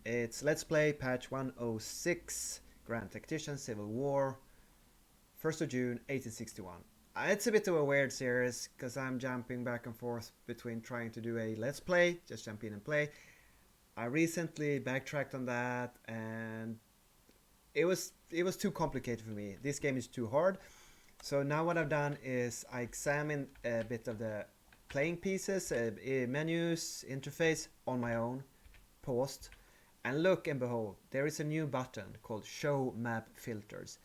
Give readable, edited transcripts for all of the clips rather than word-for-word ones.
It's Let's Play patch 106, Grand Tactician, Civil War, 1st of June 1861. It's a bit of a weird series because I'm jumping back and forth between trying to do a Let's Play, just jump in and play. I recently backtracked on that and it was too complicated for me. This game is too hard. So now what I've done is I examined a bit of the playing pieces, menus, interface on my own, paused. And look and behold, there is a new button called Show Map Filters.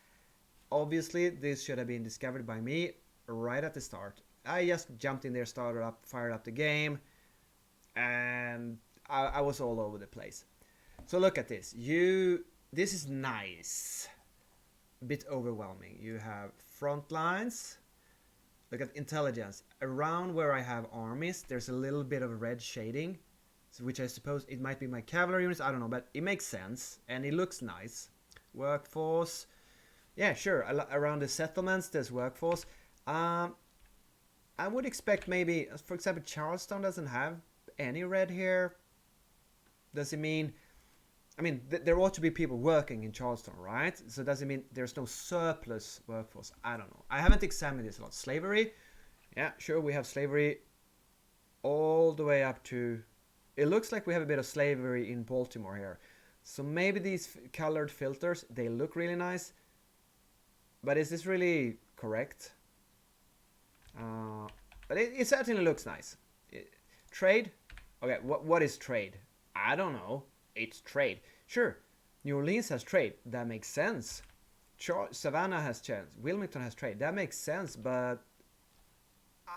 Obviously, this should have been discovered by me right at the start. I just jumped in there, started up, fired up the game, and I was all over the place. So look at this. This is nice. A bit overwhelming. You have front lines. Look at intelligence. Around where I have armies, there's a little bit of red shading, which I suppose it might be my cavalry units, I don't know, but it makes sense and it looks nice. Workforce, yeah, sure, around the settlements there's workforce. I would expect maybe, for example, Charleston doesn't have any red here. Does it mean, there ought to be people working in Charleston, right? So does it mean there's no surplus workforce? I don't know. I haven't examined this a lot. Slavery, yeah, sure, we have slavery all the way up to, it looks like we have a bit of slavery in Baltimore here. So maybe these colored filters, they look really nice. But is this really correct? But it certainly looks nice. Trade? Okay, what is trade? I don't know. It's trade. Sure, New Orleans has trade. That makes sense. Savannah has trade. Wilmington has trade. That makes sense, but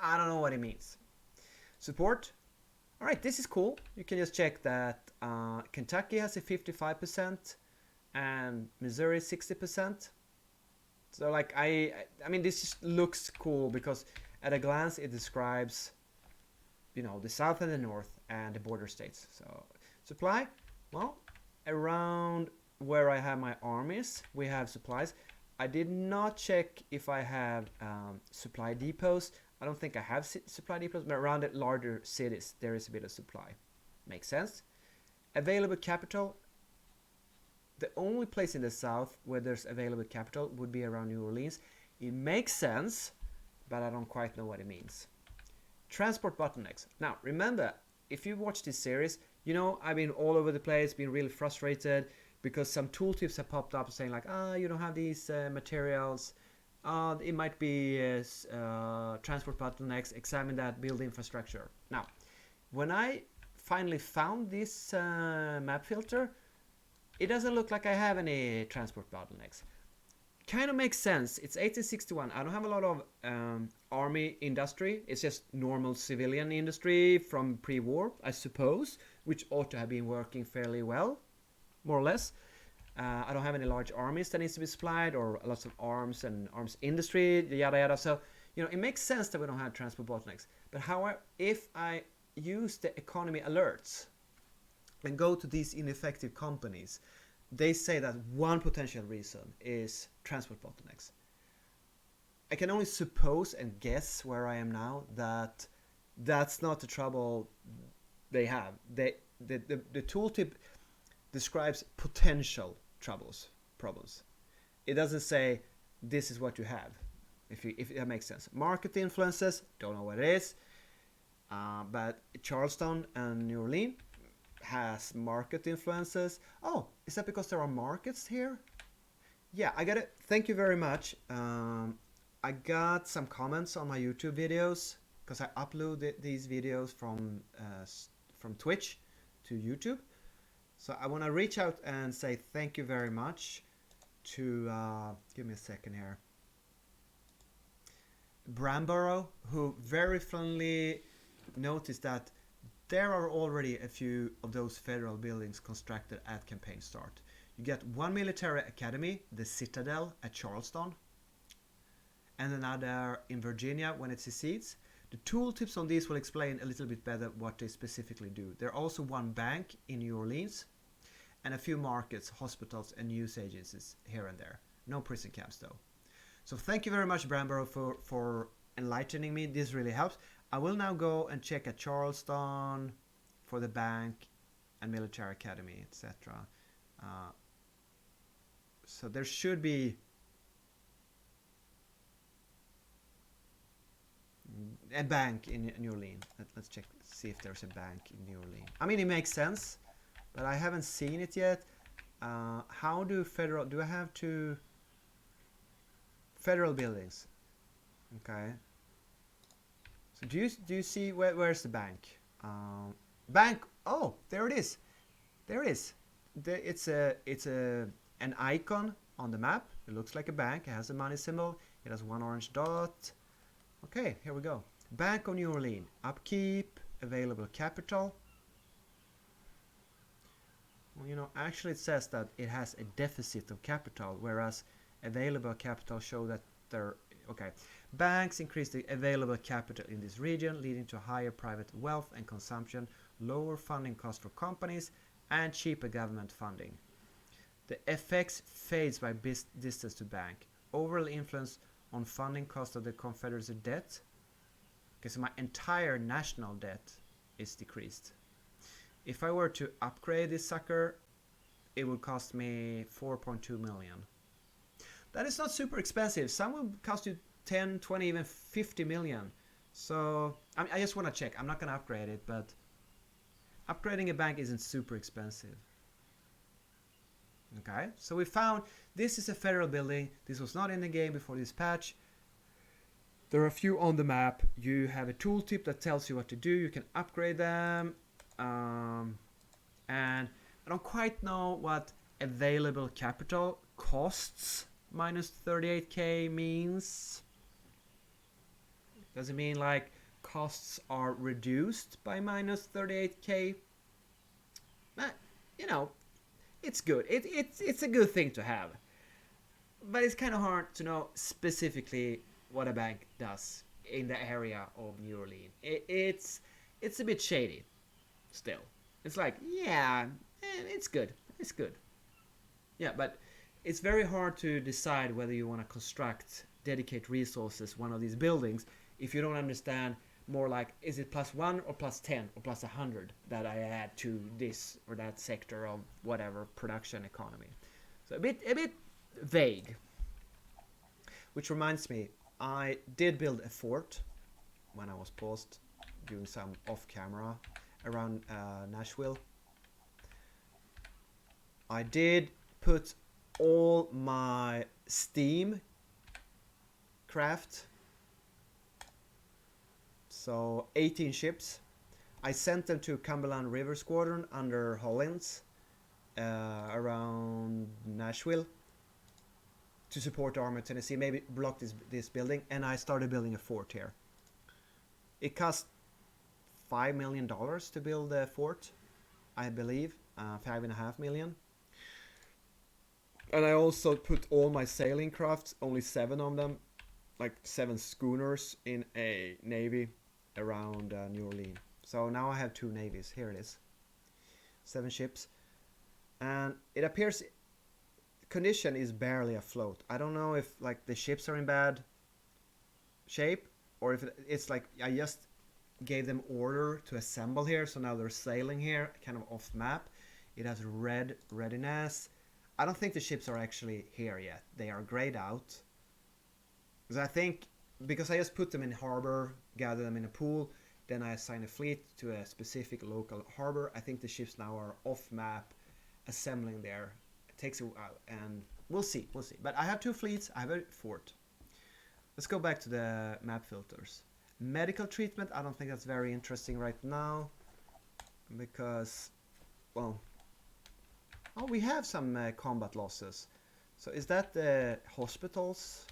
I don't know what it means. Support? Alright, this is cool. You can just check that Kentucky has a 55% and Missouri 60%. So like I mean this just looks cool because at a glance it describes, you know, the south and the north and the border states. So supply, well, around where I have my armies we have supplies. I did not check if I have supply depots. I don't think I have supply depots, but around the larger cities there is a bit of supply. Makes sense. Available capital. The only place in the south where there's available capital would be around New Orleans. It makes sense, but I don't quite know what it means. Transport bottlenecks. Now, remember, if you watch this series, you know I've been all over the place, been really frustrated because some tooltips have popped up saying like, you don't have these materials. It might be transport bottlenecks, examine that, build infrastructure. Now, when I finally found this map filter, it doesn't look like I have any transport bottlenecks. Kind of makes sense. It's 1861. I don't have a lot of army industry. It's just normal civilian industry from pre-war, I suppose, which ought to have been working fairly well, more or less. I don't have any large armies that needs to be supplied or lots of arms and arms industry, yada yada. So, you know, it makes sense that we don't have transport bottlenecks. But however, if I use the economy alerts and go to these ineffective companies, they say that one potential reason is transport bottlenecks. I can only suppose and guess where I am now that that's not the trouble they have. The tooltip describes potential problems. It doesn't say this is what you have, if that makes sense. Market influences, don't know what it is, but Charleston and New Orleans has market influences. Oh, is that because there are markets here? Yeah, I got it. Thank you very much. I got some comments on my YouTube videos because I upload these videos from Twitch to YouTube. So I want to reach out and say thank you very much to, give me a second here, Bramborough, who very friendly noticed that there are already a few of those federal buildings constructed at campaign start. You get one military academy, the Citadel at Charleston, and another in Virginia when it secedes. The tooltips on these will explain a little bit better what they specifically do. There are also one bank in New Orleans and a few markets, hospitals and news agencies here and there. No prison camps though. So thank you very much, Bramborough, for enlightening me. This really helps. I will now go and check at Charleston for the bank and military academy, etc. So there should be a bank in New Orleans. Let's check, see if there's a bank in New Orleans. I mean, it makes sense, but I haven't seen it yet. How do I have to federal buildings? Okay. So do you see where's the bank? Bank. Oh, there it is. There it is. It's an icon on the map. It looks like a bank. It has a money symbol. It has one orange dot. Okay, here we go. Bank of New Orleans. Upkeep. Available capital. Well, you know, actually it says that it has a deficit of capital, whereas available capital show that they're okay. Banks increase the available capital in this region, leading to higher private wealth and consumption, lower funding costs for companies, and cheaper government funding. The FX fades by distance to bank. Overall influence on funding cost of the Confederacy debt. Okay, so my entire national debt is decreased. If I were to upgrade this sucker, it would cost me 4.2 million. That is not super expensive. Some will cost you 10, 20, even 50 million. So I just want to check. I'm not going to upgrade it, but upgrading a bank isn't super expensive. Okay, so we found this is a federal building. This was not in the game before this patch. There are a few on the map. You have a tooltip that tells you what to do. You can upgrade them. And I don't quite know what available capital costs minus 38k means. Does it mean like costs are reduced by minus 38k? You know, it's good. It's a good thing to have. But it's kind of hard to know specifically what a bank does in the area of New Orleans. It's a bit shady still. It's like, yeah, it's good. It's good. Yeah, but it's very hard to decide whether you want to construct, dedicate resources, one of these buildings, if you don't understand more like, is it +1 or +10 or +100 that I add to this or that sector of whatever production economy. So a bit vague. Which reminds me, I did build a fort when I was paused doing some off-camera around Nashville. I did put all my steam craft, so 18 ships. I sent them to Cumberland River Squadron under Hollins around Nashville to support the Army of Tennessee, maybe block this building, and I started building a fort here. It cost $5 million to build a fort, I believe, 5.5 million. And I also put all my sailing crafts, only 7 of them, like 7 schooners in a navy around New Orleans. So now I have 2 navies. Here it is, 7 ships, and it appears condition is barely afloat. I don't know if like the ships are in bad shape or if it's like I just gave them order to assemble here, so now they're sailing here kind of off map. It has red readiness. I don't think the ships are actually here yet. They are grayed out. Because I think, because I just put them in harbor, gather them in a pool, then I assign a fleet to a specific local harbor. I think the ships now are off map, assembling there. It takes a while, and we'll see. But I have 2 fleets, I have a fort. Let's go back to the map filters. Medical treatment, I don't think that's very interesting right now, because, well, oh, we have some combat losses. So is that the hospitals?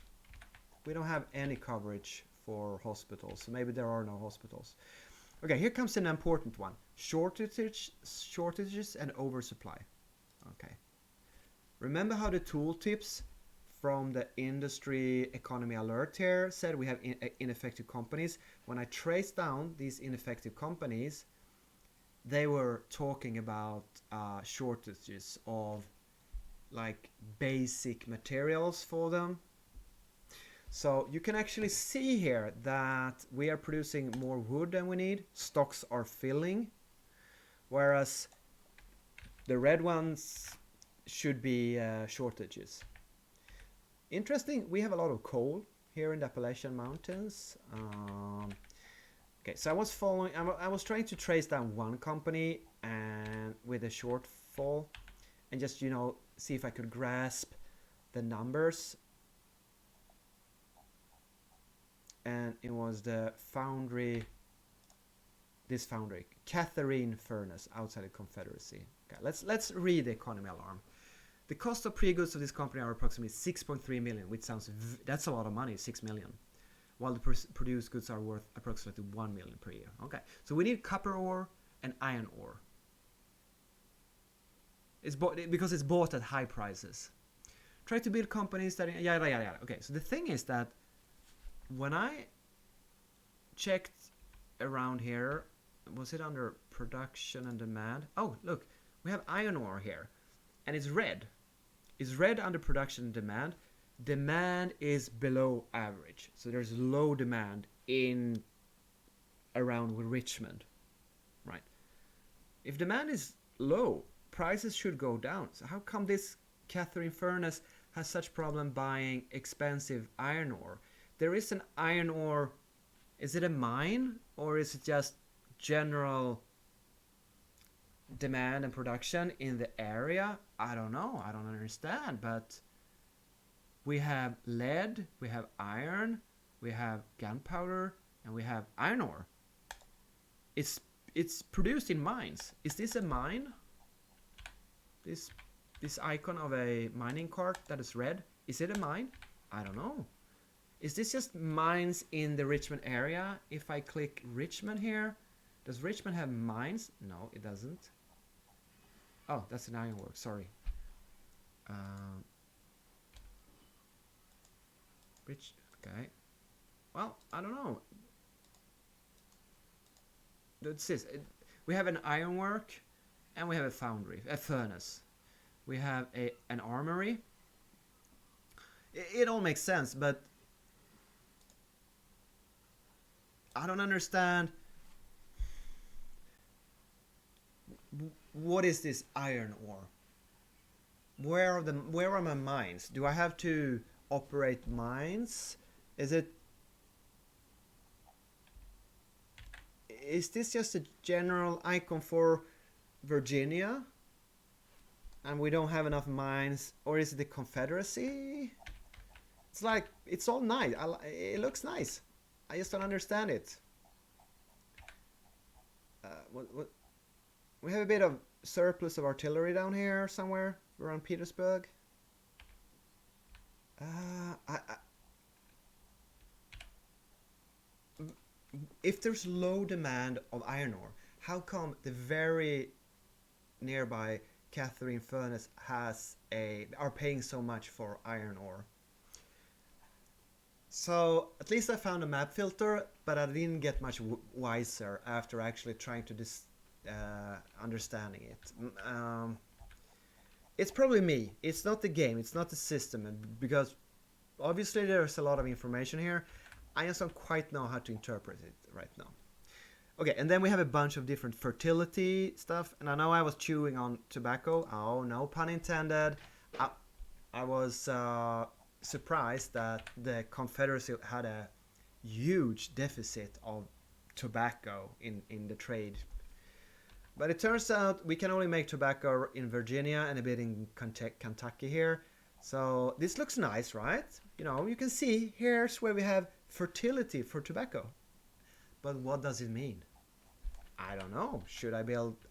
We don't have any coverage for hospitals, so maybe there are no hospitals. Okay, here comes an important one. Shortages and oversupply. Okay. Remember how the tooltips from the industry economy alert here said we have ineffective companies? When I traced down these ineffective companies, they were talking about shortages of like basic materials for them. So you can actually see here that we are producing more wood than we need. Stocks are filling. Whereas The red ones should be shortages. Interesting, we have a lot of coal here in the Appalachian Mountains. Okay, so I was trying to trace down one company and with a shortfall and just, see if I could grasp the numbers. And it was the foundry, this foundry, Catherine Furnace outside the Confederacy. Okay, let's read the economy alarm. The cost of pre-goods of this company are approximately 6.3 million, which sounds, that's a lot of money, 6 million. While the produced goods are worth approximately 1 million per year. Okay, so we need copper ore and iron ore. Because it's bought at high prices. Try to build companies that, yada. Okay, so the thing is that when I checked around here, was it under production and demand? Oh, look, we have iron ore here, and it's red. It's red under production and demand. Demand is below average, so there's low demand in around Richmond, right? If demand is low, prices should go down. So how come this Catherine Furnace has such problem buying expensive iron ore? There is an iron ore, is it a mine or is it just general demand and production in the area? I don't know, I don't understand, but we have lead, we have iron, we have gunpowder, and we have iron ore. It's produced in mines. Is this a mine? This icon of a mining cart that is red, is it a mine? I don't know. Is this just mines in the Richmond area? If I click Richmond here, does Richmond have mines? No, it doesn't. Oh, that's an ironworks, sorry. Okay. Well, I don't know. That's this. We have an ironwork and we have a foundry, a furnace. We have an armory. It all makes sense, but I don't understand. What is this iron ore? Where are my mines? Do I have to operate mines? Is this just a general icon for Virginia and we don't have enough mines, or is it the Confederacy? It's like, it's all nice. It looks nice. I just don't understand it. We have a bit of surplus of artillery down here somewhere around Petersburg. If there's low demand of iron ore, how come the very nearby Catherine Furnace are paying so much for iron ore? So at least I found a map filter, but I didn't get much wiser after actually trying to understanding it. It's probably me. It's not the game. It's not the system, because obviously there's a lot of information here. I just don't quite know how to interpret it right now. Okay, and then we have a bunch of different fertility stuff, and I know I was chewing on tobacco. Oh, no pun intended. I was surprised that the Confederacy had a huge deficit of tobacco in the trade. But it turns out we can only make tobacco in Virginia and a bit in Kentucky here. So this looks nice, right? You can see here's where we have fertility for tobacco. But what does it mean? I don't know.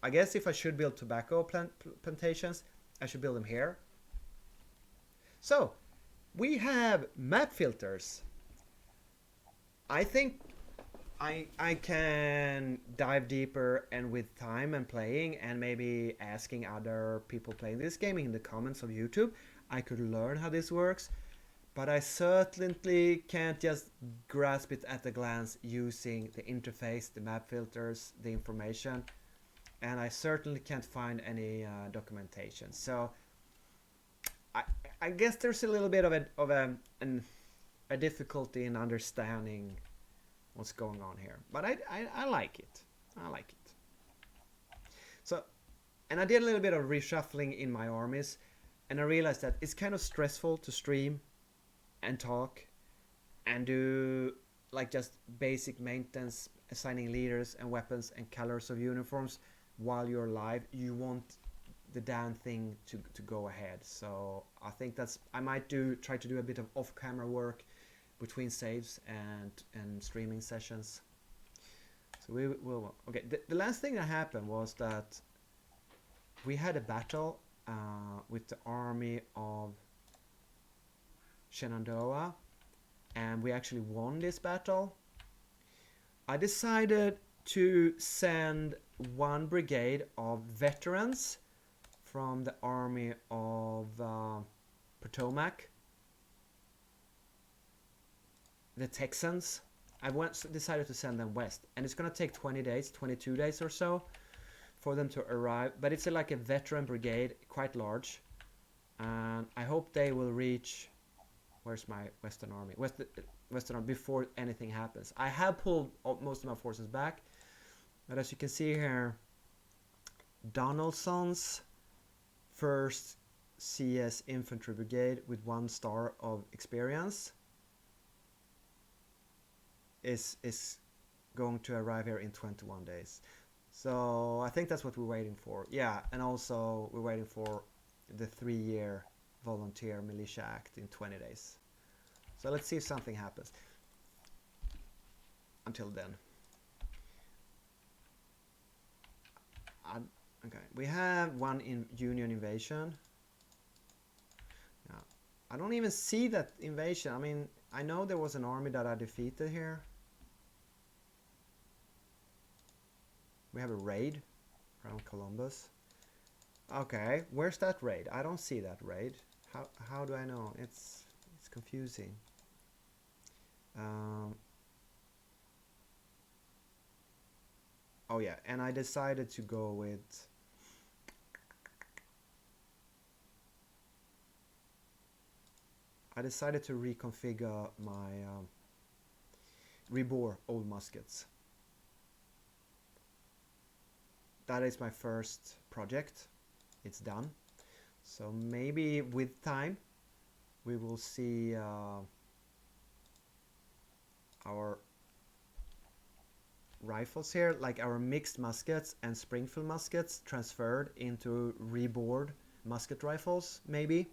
I guess if I should build tobacco plantations, I should build them here. So, we have map filters. I think I can dive deeper, and with time and playing and maybe asking other people playing this game in the comments of YouTube, I could learn how this works. But I certainly can't just grasp it at a glance using the interface, the map filters, the information. And I certainly can't find any documentation. So I guess there's a little bit of a difficulty in understanding what's going on here. But I like it. I like it. So, And I did a little bit of reshuffling in my armies, and I realized that it's kind of stressful to stream and talk and do like just basic maintenance, assigning leaders and weapons and colors of uniforms while you're live. You want the damn thing to go ahead. So I think I might try to do a bit of off-camera work between saves and streaming sessions. So we will. Okay, the last thing that happened was that we had a battle with the army of Shenandoah, and we actually won this battle. I decided to send one brigade of veterans from the army of Potomac, the Texans. I decided to send them west, and it's gonna take 20 days, 22 days or so for them to arrive, but it's like a veteran brigade, quite large, and I hope they will reach, where's my Western Army? Western Army before anything happens. I have pulled most of my forces back, but as you can see here, Donaldson's 1st CS Infantry Brigade with 1 star of experience is going to arrive here in 21 days. So I think that's what we're waiting for. Yeah, and also we're waiting for the 3-year Volunteer Militia Act in 20 days. So let's see if something happens. Until then. Okay, we have one Union invasion. Yeah, I don't even see that invasion. I mean, I know there was an army that I defeated here. We have a raid around Columbus. Okay, where's that raid? I don't see that raid. How do I know? It's confusing. Oh yeah, and I decided to go with I decided to reconfigure my rebore old muskets. That is my first project. It's done. So maybe with time we will see our rifles here, like our mixed muskets and Springfield muskets, transferred into rebored musket rifles, maybe.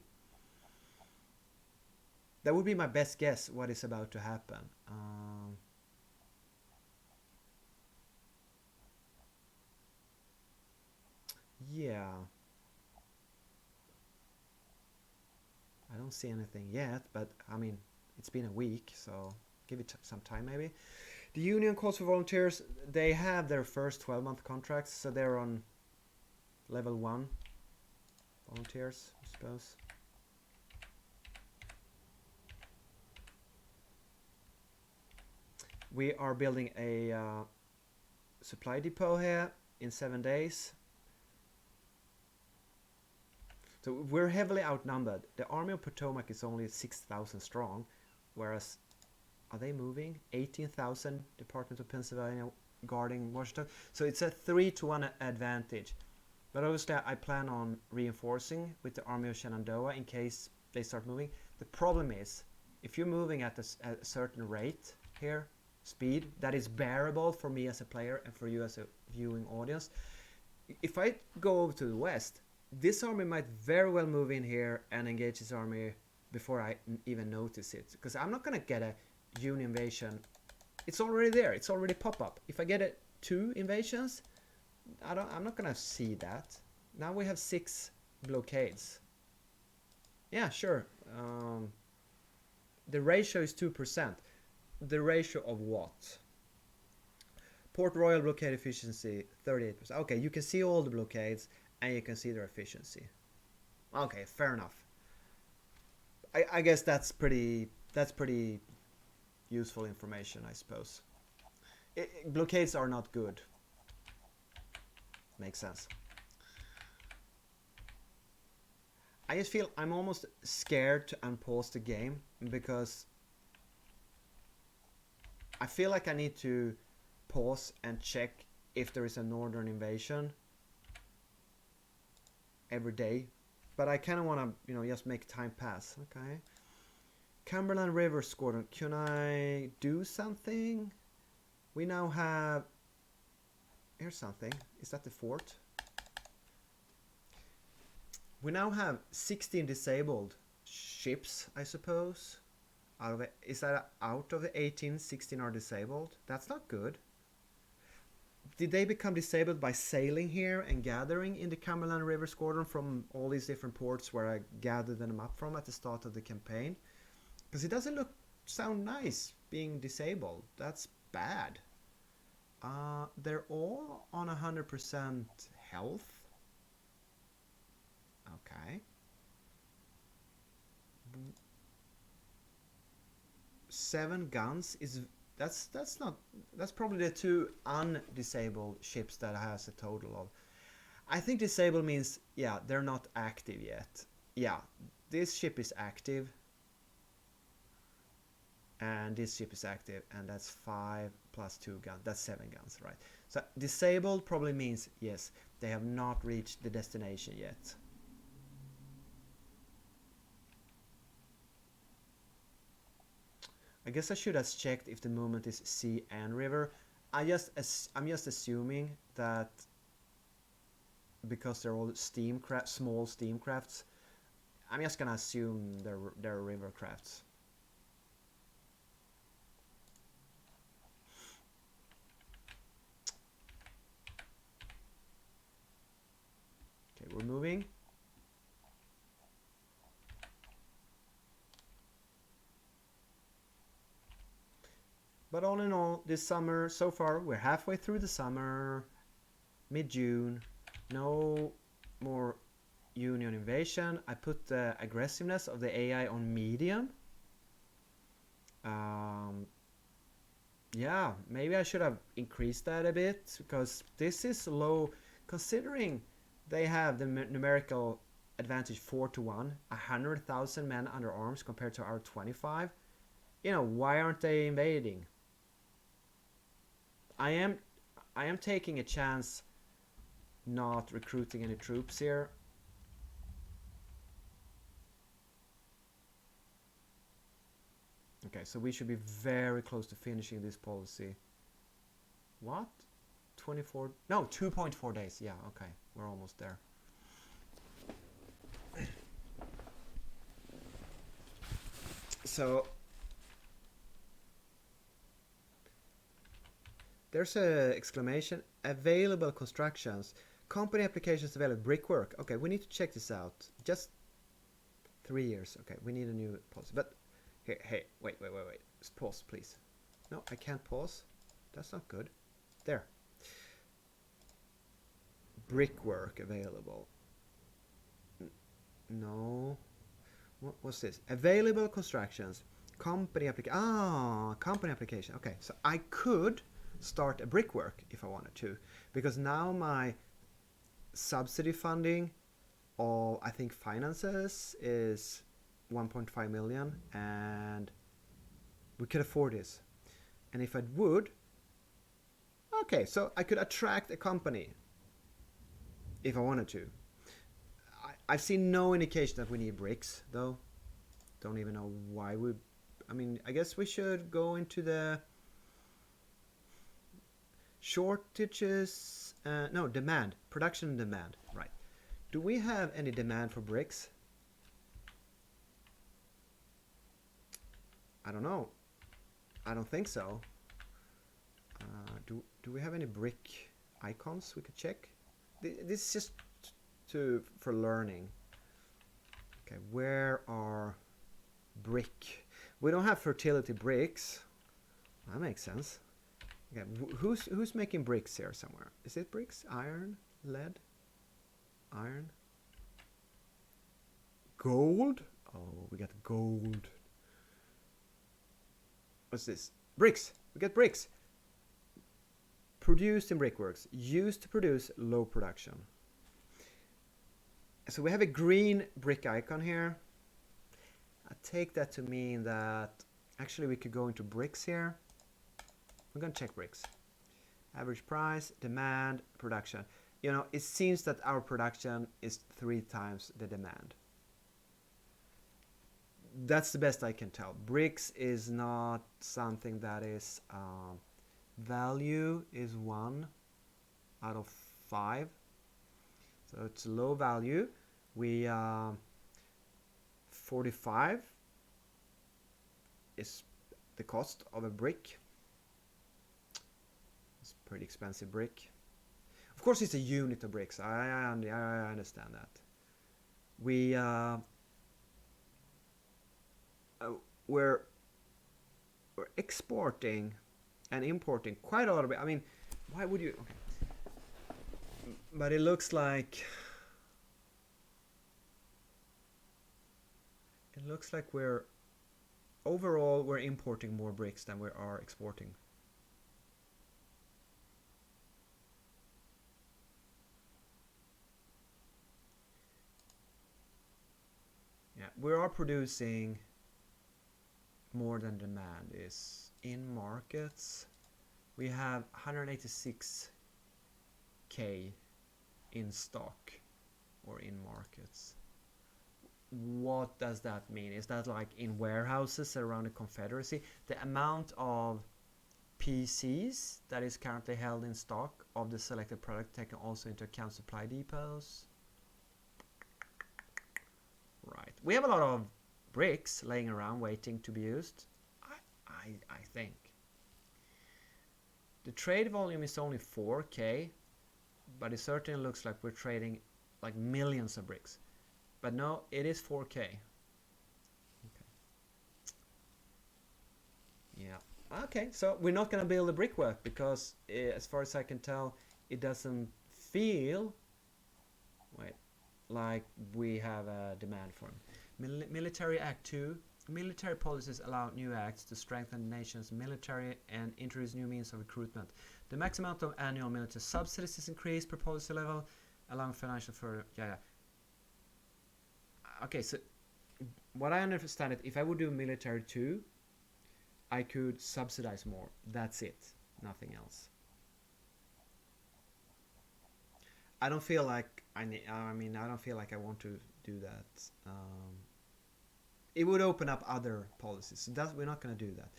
That would be my best guess what is about to happen. Yeah. I don't see anything yet, but I mean, it's been a week, so give it some time maybe. The union calls for volunteers. They have their first 12-month contracts, so they're on level 1 volunteers, I suppose. We are building a supply depot here in 7 days. So we're heavily outnumbered. The Army of Potomac is only 6,000 strong, whereas, are they moving? 18,000 Department of Pennsylvania guarding Washington. So it's a 3-to-1 advantage. But obviously I plan on reinforcing with the Army of Shenandoah in case they start moving. The problem is, if you're moving at a certain rate here, speed, that is bearable for me as a player and for you as a viewing audience. If I go over to the west, this army might very well move in here and engage this army before I even notice it. Because I'm not going to get a Union invasion. It's already there. It's already pop-up. If I get 2 invasions, I'm not going to see that. Now we have 6 blockades. Yeah, sure. The ratio is 2%. The ratio of what? Port Royal blockade efficiency 38%. Okay, you can see all the blockades and you can see their efficiency. Okay, fair enough. I guess that's pretty useful information, I suppose. Blockades are not good. Makes sense. I just feel I'm almost scared to unpause the game because I feel like I need to pause and check if there is a northern invasion. every day, but I kind of want to, you know, just make time pass. Okay. Cumberland River Squadron. Can I do something? We now have... Here's something. Is that the fort? We now have 16 disabled ships, I suppose. Out of it, is that out of the 18, 16 are disabled? That's not good. Did they become disabled by sailing here and gathering in the Cumberland River Squadron from all these different ports where I gathered them up from at the start of the campaign? Because it doesn't sound nice being disabled. That's bad. They're all on 100% health. Okay. 7 guns is that's probably the 2 undisabled ships that has a total of. I think disabled means, yeah, they're not active yet. Yeah, this ship is active. And this ship is active, and that's 5 plus 2 guns. That's 7 guns, right? So disabled probably means, yes, they have not reached the destination yet. I guess I should have checked if the movement is sea and river. I'm just assuming that because they're all small steam crafts, I'm just gonna assume they're river crafts. Okay, we're moving. But all in all, this summer, so far, we're halfway through the summer, mid-June, no more Union invasion. I put the aggressiveness of the AI on medium. Yeah, maybe I should have increased that a bit, because this is low, considering they have the numerical advantage 4-1, 100,000 men under arms compared to our 25. You know, why aren't they invading? I am taking a chance not recruiting any troops here. Okay, so we should be very close to finishing this policy. What? 24? No, 2.4 days. Yeah, okay. We're almost there. So there's a exclamation. Available constructions. Company applications available. Brickwork. Okay, we need to check this out. Just 3 years. Okay, we need a new policy. But hey, wait. Just pause, please. No, I can't pause. That's not good. There. Brickwork available. No. What's this? Available constructions. Company application. Company application. Okay, so I could start a brickwork if I wanted to, because now my subsidy funding of, I think, finances is 1.5 million, and we could afford this. And if I would, okay, so I could attract a company if I wanted to. I've seen no indication that we need bricks, though. Don't even know why we... I mean, I guess we should go into the shortages... no, demand. Production and demand. Right. Do we have any demand for bricks? I don't know. I don't think so. Do we have any brick icons we could check? This is just for learning. Okay, where are brick? We don't have fertility bricks. That makes sense. Okay, who's making bricks here somewhere? Is it bricks? Iron? Lead? Iron? Gold? Oh, we got gold. What's this? Bricks! We got bricks! Produced in brickworks. Used to produce low production. So we have a green brick icon here. I take that to mean that actually we could go into bricks here. We're going to check bricks. Average price, demand, production. you know, it seems that our production is 3 times the demand. That's the best I can tell. Bricks is not something that is value is 1 out of 5, so it's low value. We 45 is the cost of a brick. It's a pretty expensive brick. Of course, it's a unit of bricks. I understand that. We're exporting and importing quite a lot of it. I mean, why would you? Okay. But it looks like we're overall we're importing more bricks than we are exporting. Yeah, we are producing more than demand is in markets. We have 186k in stock or in markets. What does that mean? Is that like in warehouses around the Confederacy? The amount of PCs that is currently held in stock of the selected product taken also into account supply depots. Right. We have a lot of bricks laying around waiting to be used. I think. The trade volume is only 4k, but it certainly looks like we're trading like millions of bricks. But no, it is 4k. Okay. Yeah. Okay, so we're not going to build a brickwork because as far as I can tell, it doesn't feel like we have a demand for them. Military Act 2. Military policies allow new acts to strengthen the nation's military and introduce new means of recruitment. The maximum amount of annual military subsidies is increased per policy level, allowing financial for Okay, so what I understand it, if I would do military 2, I could subsidize more. That's it. Nothing else. I don't feel like I don't feel like I want to do that. It would open up other policies. So we're not going to do that.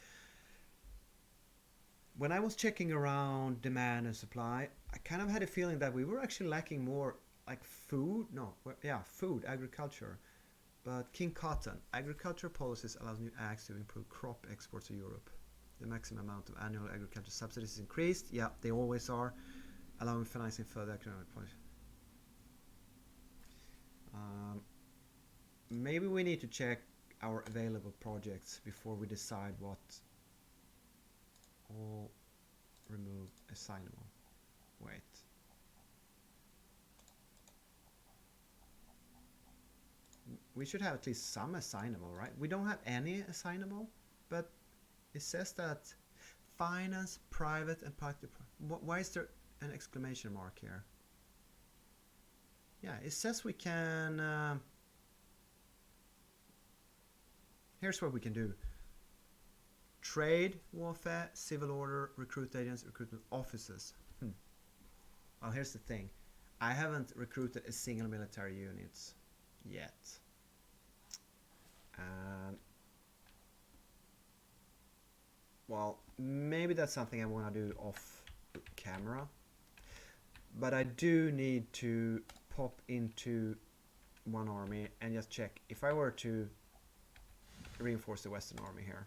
When I was checking around demand and supply, I kind of had a feeling that we were actually lacking more like food. Food, agriculture. But King Cotton, agriculture policies allows new acts to improve crop exports to Europe. The maximum amount of annual agriculture subsidies is increased. Yeah, they always are. Allowing financing further economic policy. Maybe we need to check our available projects before we decide what. All remove assignable. Wait. We should have at least some assignable, right? We don't have any assignable, but it says that finance, private, and public. Why is there an exclamation mark here? Yeah, it says we can. Here's what we can do: trade, warfare, civil order, recruit agents, recruitment officers. Well, here's the thing: I haven't recruited a single military unit yet, and well, maybe that's something I want to do off camera. But I do need to pop into one army and just check. If I were to reinforce the Western Army here,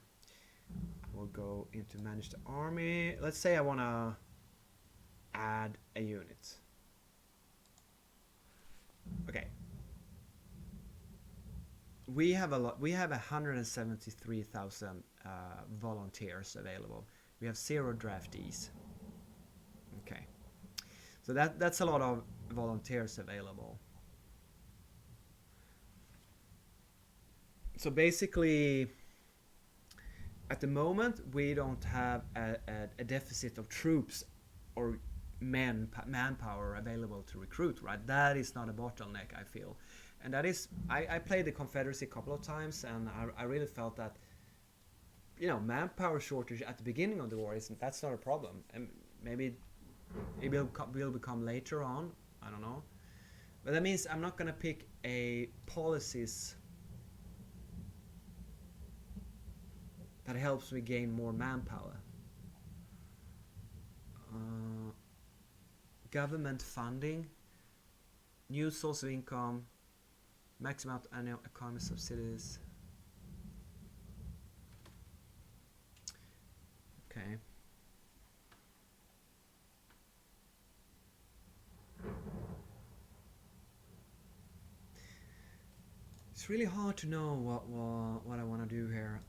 we'll go into manage the army. Let's say I want to add a unit. Okay. We have a lot. We have 173,000 volunteers available. We have 0 draftees. Okay. So that's a lot of volunteers available. So basically, at the moment, we don't have a deficit of troops or manpower available to recruit, right? That is not a bottleneck, I feel. And that is, I played the Confederacy a couple of times, and I really felt that, manpower shortage at the beginning of the war, that's not a problem. And maybe it will become later on, I don't know. But that means I'm not gonna pick a policies that helps me gain more manpower. Government funding, new source of income, maximum annual economy subsidies. Okay. It's really hard to know what I want to do here.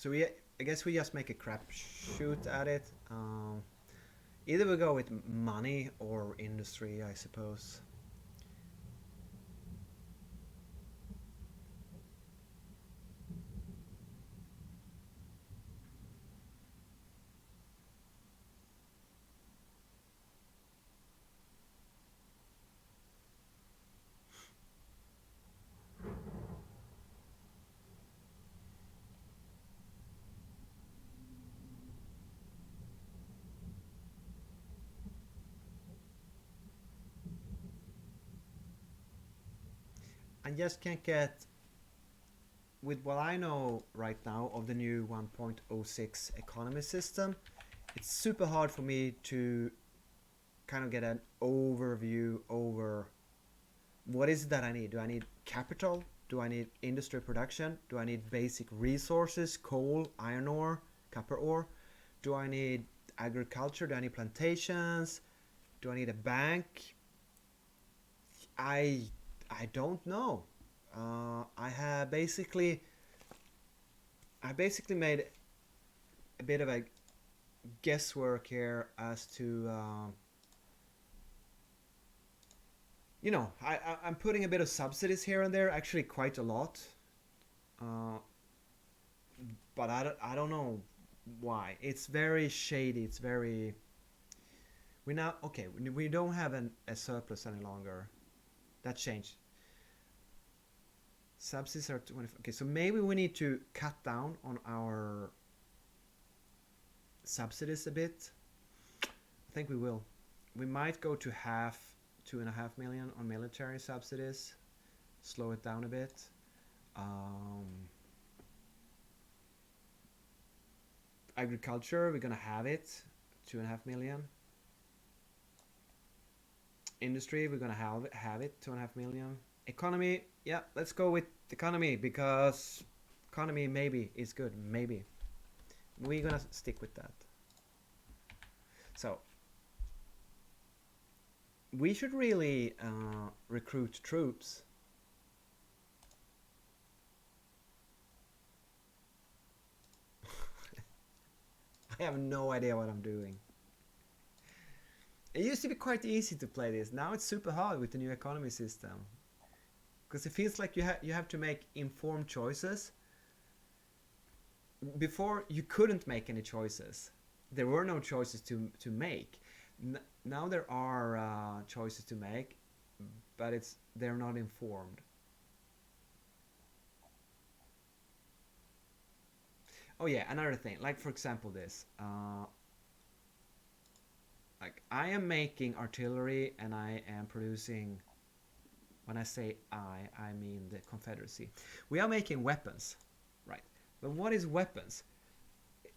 So I guess we just make a crap shoot at it. Either we go with money or industry, I suppose. I just can't get, with what I know right now of the new 1.06 economy system, it's super hard for me to kind of get an overview over what is it that I need. Do I need capital? Do I need industry production? Do I need basic resources, coal, iron ore, copper ore? Do I need agriculture? Do I need plantations? Do I need a bank? I I don't know. I basically made a bit of a guesswork here as to I'm putting a bit of subsidies here and there, actually quite a lot, uh, but I don't know why. It's very shady. It's very we now okay. We don't have a surplus any longer. That changed. Subsidies are 20. Okay, so maybe we need to cut down on our subsidies a bit. I think we will. We might go to half, 2.5 million on military subsidies. Slow it down a bit. Um, Agriculture, we're gonna have it, 2.5 million. Industry, we're gonna have it, 2.5 million. Economy, yeah, let's go with economy because economy maybe is good, maybe. We're gonna stick with that. So we should really recruit troops. I have no idea what I'm doing. It used to be quite easy to play this. Now it's super hard with the new economy system because it feels like you have to make informed choices. Before you couldn't make any choices. There were no choices to make. Now there are choices to make, but they're not informed. Oh yeah, another thing. Like for example, this. Like I am making artillery and I am producing. When I say I mean the Confederacy. We are making weapons, right? But what is weapons?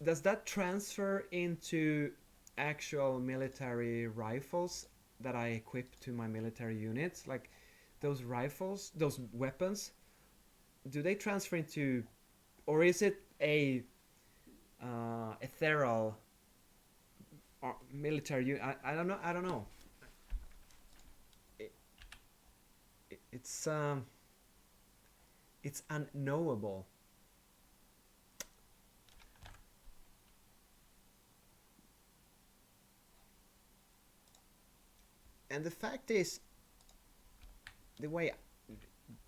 Does that transfer into actual military rifles that I equip to my military units? Like those rifles, those weapons, do they transfer into, or is it a ethereal military unit? I don't know. I don't know. It, it's unknowable. And the fact is, the way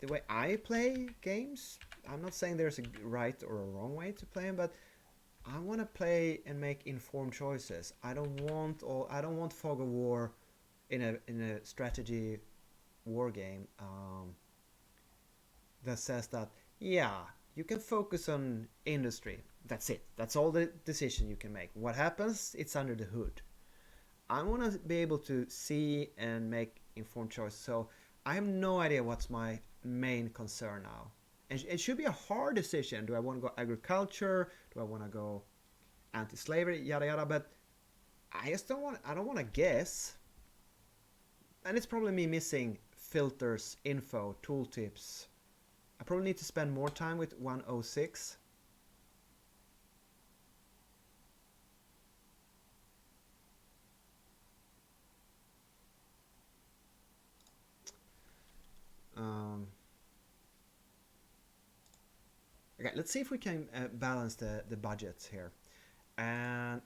the way I play games, I'm not saying there's a right or a wrong way to play them, but I want to play and make informed choices. I don't want fog of war in a strategy war game that says that, yeah, you can focus on industry. That's it. That's all the decision you can make. What happens? It's under the hood. I want to be able to see and make informed choices. So I have no idea what's my main concern now. And it should be a hard decision. Do I want to go agriculture? Do I want to go anti-slavery? Yada yada. But I just don't want. I don't want to guess. And it's probably me missing filters, info, tooltips. I probably need to spend more time with 106. Okay, let's see if we can balance the budgets here. And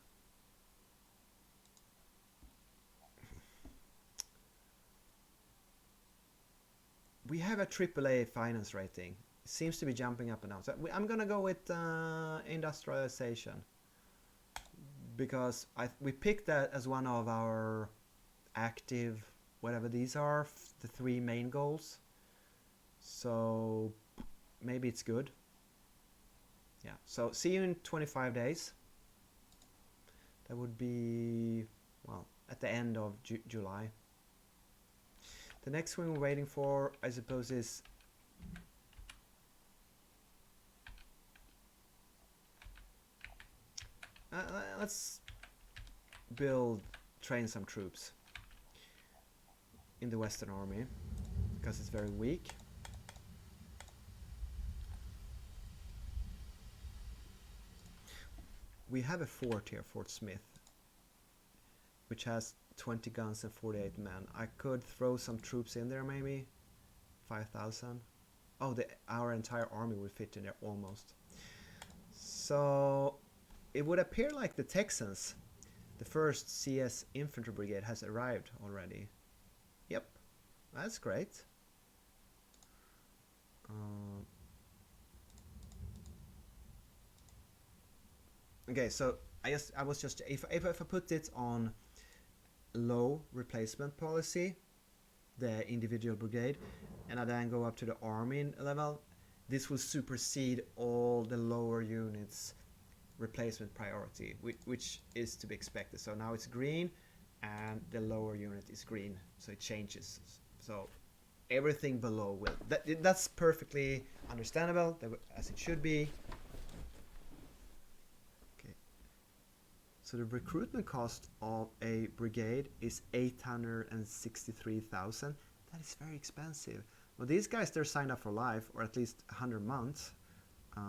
we have a AAA finance rating. It seems to be jumping up and down. So I'm gonna go with industrialization because we picked that as one of our active, whatever these are, the 3 main goals. So maybe it's good. Yeah. So see you in 25 days. That would be, well, at the end of July. The next one we're waiting for, I suppose, is let's train some troops in the Western Army because it's very weak. We have a fort here, Fort Smith, which has 20 guns and 48 men. I could throw some troops in there, maybe 5,000. Oh, our entire army would fit in there almost. So it would appear like the Texans, the 1st CS Infantry Brigade, has arrived already. Yep, that's great. Okay, so I was just if I put it on low replacement policy, the individual brigade, and I then go up to the army level, this will supersede all the lower units replacement priority, which is to be expected. So now it's green and the lower unit is green, so it changes. So everything below will, that's perfectly understandable, as it should be. So the recruitment cost of a brigade is 863,000. That is very expensive. Well, these guys, they're signed up for life, or at least 100 months. I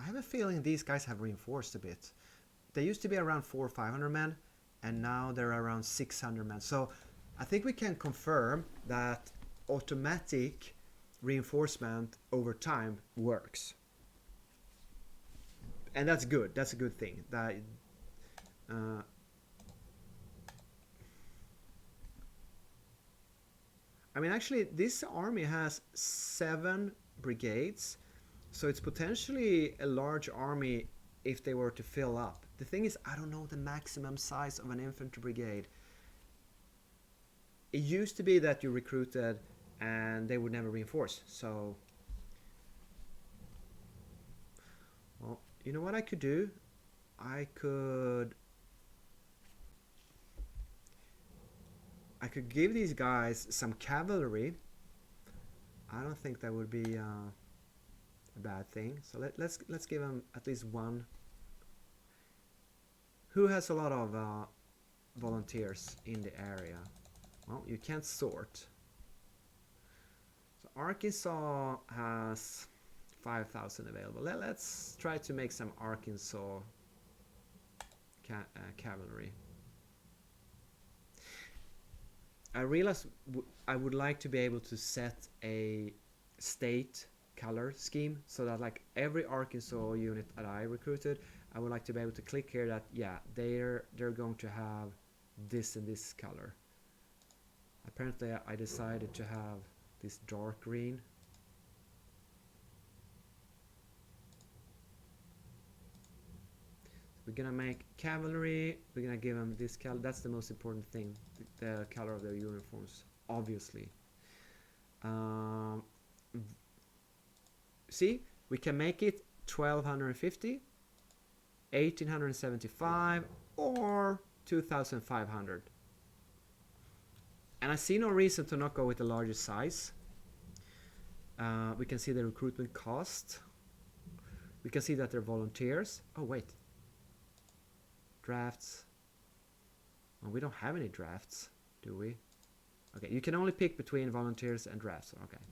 have a feeling these guys have reinforced a bit. They used to be around 400 or 500 men, and now they're around 600 men. So I think we can confirm that automatic reinforcement over time works. And that's good. That's a good thing. I mean, actually, this army has 7 brigades. So it's potentially a large army if they were to fill up. The thing is, I don't know the maximum size of an infantry brigade. It used to be that you recruited and they would never reinforce. So, well, you know what I could do? I could give these guys some cavalry. I don't think that would be a bad thing. So let's give them at least one. Who has a lot of volunteers in the area? Well, you can't sort. So Arkansas has 5,000 available. Let's try to make some Arkansas cavalry. I realized I would like to be able to set a state color scheme, so that like every Arkansas unit that I recruited, I would like to be able to click here that, yeah, they're going to have this and this color. Apparently I decided to have this dark green. We're gonna make cavalry, we're gonna give them this color. That's the most important thing, the color of their uniforms, obviously. See, we can make it 1250, 1875, or 2500. And I see no reason to not go with the largest size. We can see the recruitment cost. We can see that they're volunteers. Oh wait, drafts. Oh, we don't have any drafts, do we? Okay, you can only pick between volunteers and drafts. Okay,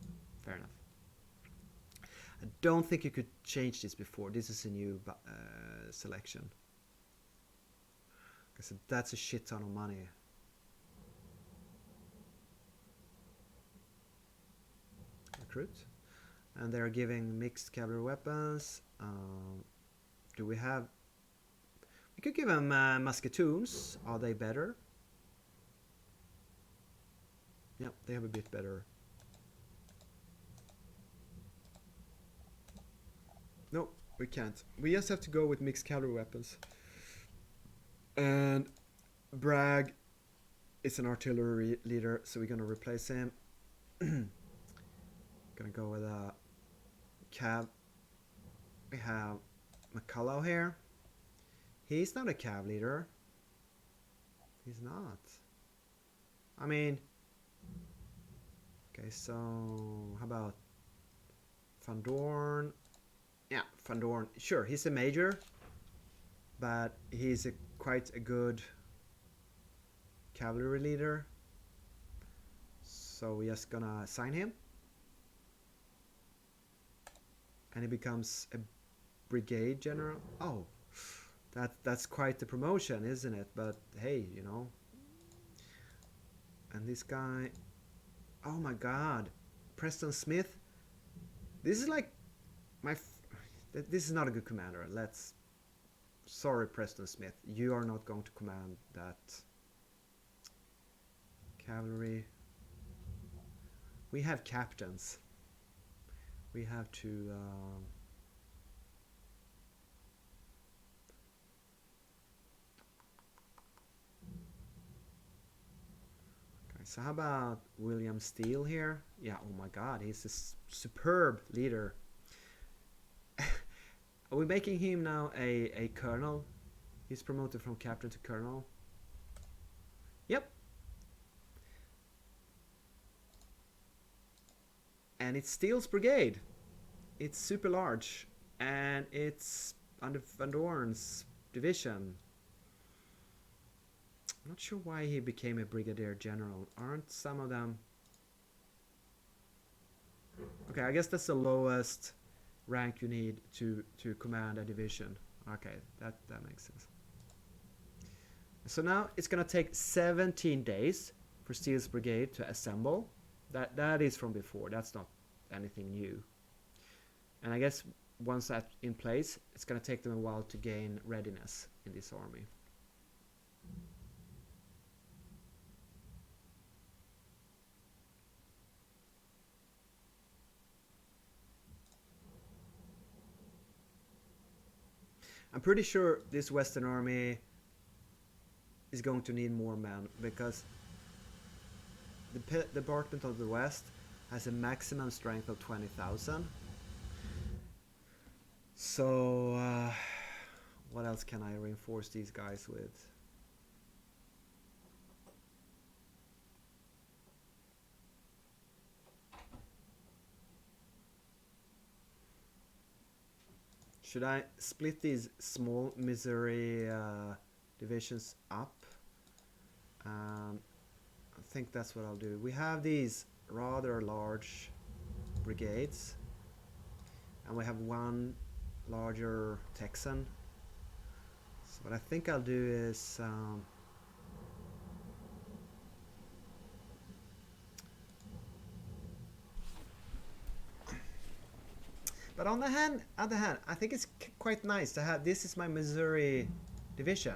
fair enough. I don't think you could change this before. This is a new selection. So that's a shit ton of money. Recruit. And they're giving mixed cavalry weapons. Do we have... We could give them musketoons. Are they better? Yep, they have a bit better. No, we can't. We just have to go with mixed cavalry weapons. And Bragg is an artillery leader, so we're gonna replace him. Gonna go with a cav. We have McCullough here. He's not a cav leader. He's not. I mean, okay, so how about Van Dorn? Yeah, Van Dorn. Sure, he's a major, but he's quite a good cavalry leader. So we're just gonna assign him. And he becomes a brigade general. Oh, that's quite the promotion, isn't it? But hey, you know. And this guy, oh my God, Preston Smith. This is like this is not a good commander. Sorry, Preston Smith, you are not going to command that cavalry. We have captains. We have to okay, so how about William Steele here? Yeah, oh my God, he's a superb leader. Are we making him now a colonel? He's promoted from captain to colonel. Yep. And it's Steele's brigade. It's super large. And it's under Van Dorn's division. I'm not sure why he became a brigadier general. Aren't some of them... Okay, I guess that's the lowest rank you need to command a division. Okay, that makes sense. So now it's gonna take 17 days for Steele's brigade to assemble. That is from before. That's not anything new. And I guess once that's in place, it's gonna take them a while to gain readiness in this army. I'm pretty sure this Western Army is going to need more men, because the Department of the West has a maximum strength of 20,000. So what else can I reinforce these guys with? Should I split these small Missouri divisions up? I think that's what I'll do. We have these rather large brigades, and we have one larger Texan. So what I think I'll do is But on the other hand, I think it's quite nice to have. This is my Missouri division.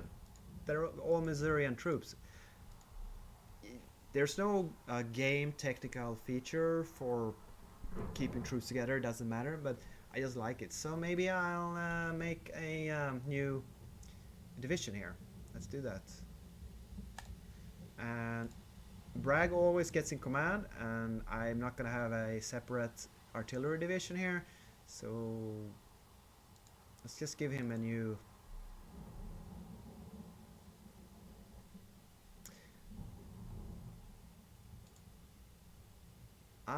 They're all Missourian troops. There's no game technical feature for keeping troops together. Doesn't matter, but I just like it. So maybe I'll make a new division here. Let's do that. And Bragg always gets in command, and I'm not gonna have a separate artillery division here. So let's just give him a new.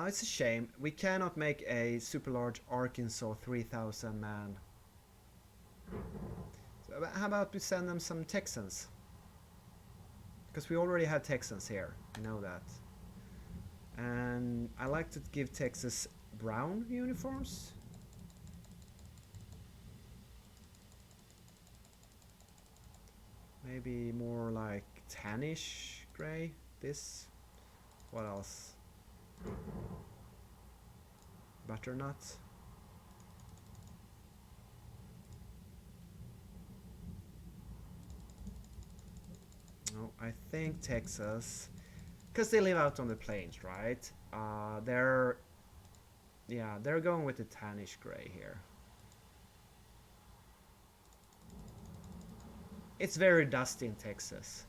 It's a shame we cannot make a super large Arkansas 3,000 man. So how about we send them some Texans? Because we already have Texans here, I know that. And I like to give Texas brown uniforms. Maybe more like tannish gray. This. What else? Butternut. No, I think Texas, because they live out on the plains, right? They're going with the tannish gray here. It's very dusty in Texas.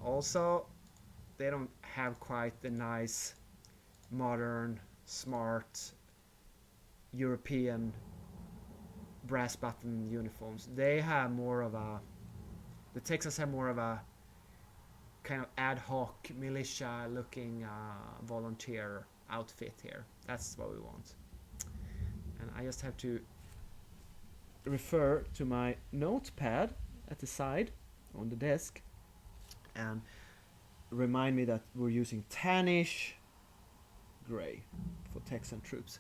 Also, they don't have quite the nice, modern, smart, European brass button uniforms. They have more of a. The Texans have more of a kind of ad hoc militia-looking volunteer outfit here. That's what we want. And I just have to refer to my notepad at the side on the desk and remind me that we're using tannish gray for Texan troops.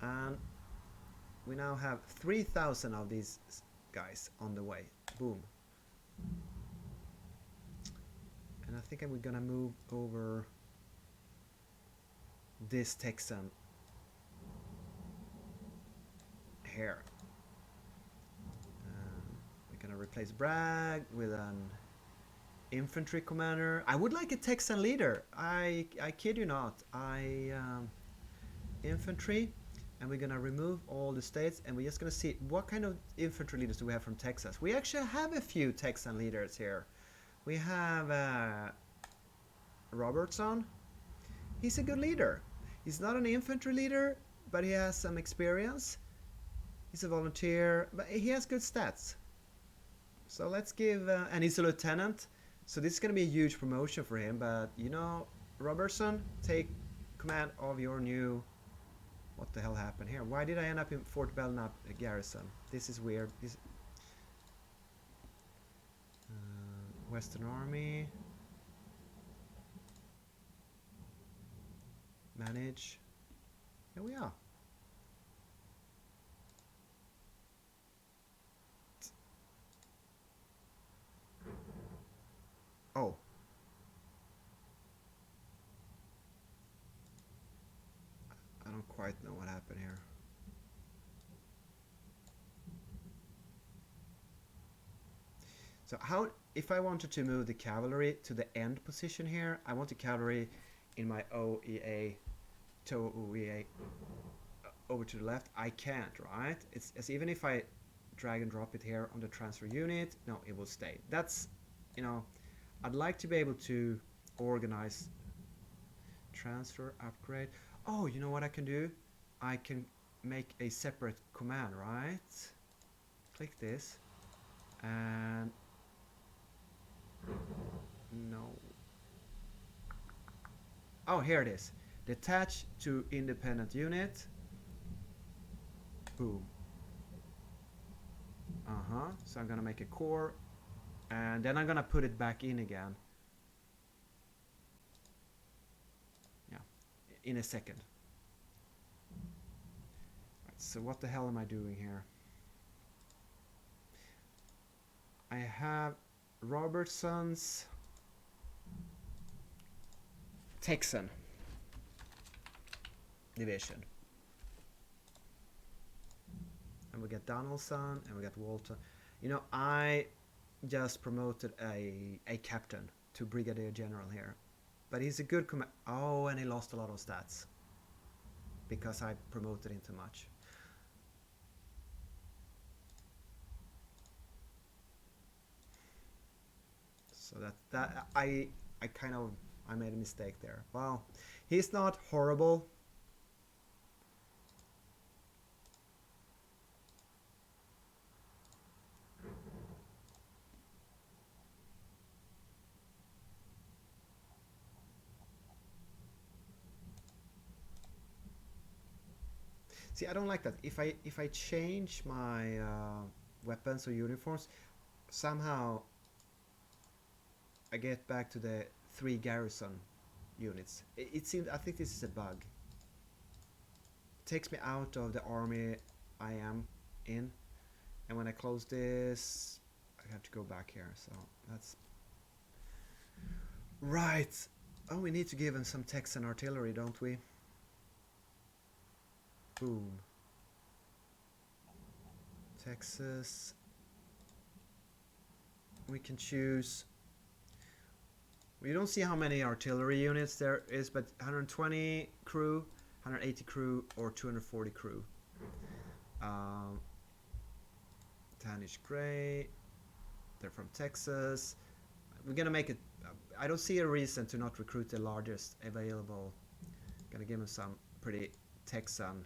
And we now have 3,000 of these guys on the way. Boom. And I think we're gonna move over this Texan here. We're gonna replace Bragg with an infantry commander. I would like a Texan leader. I kid you not. Infantry, and we're gonna remove all the states, and we're just gonna see what kind of infantry leaders do we have from Texas. We actually have a few Texan leaders here. We have Robertson. He's a good leader. He's not an infantry leader, but he has some experience. He's a volunteer, but he has good stats. So let's give, and he's a lieutenant. So this is going to be a huge promotion for him. But you know, Robertson, take command of your new. What the hell happened here? Why did I end up in Fort Belknap garrison? This is weird. Western Army. Manage. Here we are. Oh. I don't quite know what happened here. So how, if I wanted to move the cavalry to the end position here, I want the cavalry in my OEA to OEA over to the left. I can't, right? It's even if I drag and drop it here on the transfer unit, no, it will stay. That's, you know, I'd like to be able to organize transfer, upgrade. Oh, you know what I can do? I can make a separate command, right? Click this and no. Oh, here it is. Detach to independent unit. Boom. So I'm gonna make a core, and then I'm gonna put it back in again. Yeah, in a second. Right, so what the hell am I doing here? I have Robertson's Texan division. and we get Donaldson, and we got Walton. You know, I just promoted a captain to brigadier general here, but he's a good oh, and he lost a lot of stats because I promoted him too much. So that I kind of I made a mistake there. Well, he's not horrible. See, I don't like that. If I change my weapons or uniforms, somehow I get back to the 3 garrison units. It seems, I think this is a bug. It takes me out of the army I am in, and when I close this, I have to go back here. So that's right. Oh, we need to give him some Texan artillery, don't we? Boom. Texas. We can choose. We don't see how many artillery units there is, but 120 crew, 180 crew, or 240 crew. Tannish Gray. They're from Texas. We're gonna make it. I don't see a reason to not recruit the largest available. Gonna give them some pretty Texan,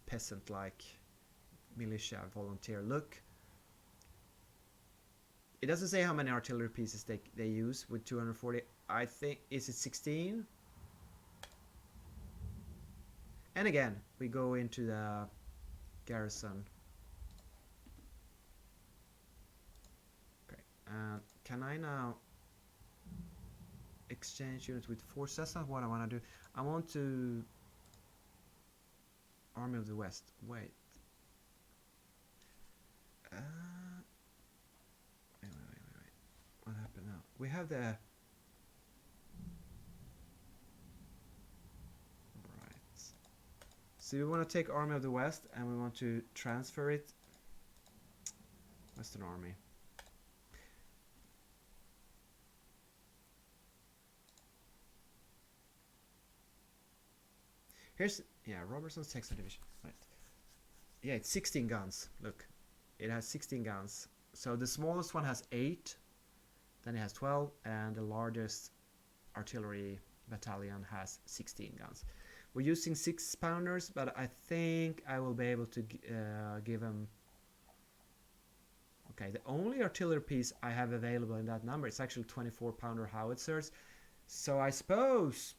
peasant-like militia volunteer look. It doesn't say how many artillery pieces they use with 240. I think, is it 16? And again, we go into the garrison. Okay, can I now exchange units with force? That's not what I want to do. I want to Army of the West. Wait. Wait. What happened now? We have the... Right. So we want to take Army of the West and we want to transfer it. Western Army. Here's... Yeah, Robertson's Texas Division. Right. Yeah, it's 16 guns. Look. It has 16 guns. So the smallest one has 8. Then it has 12, and the largest artillery battalion has 16 guns. We're using 6-pounders, but I think I will be able to give them... Okay, the only artillery piece I have available in that number is actually 24-pounder howitzers. So I suppose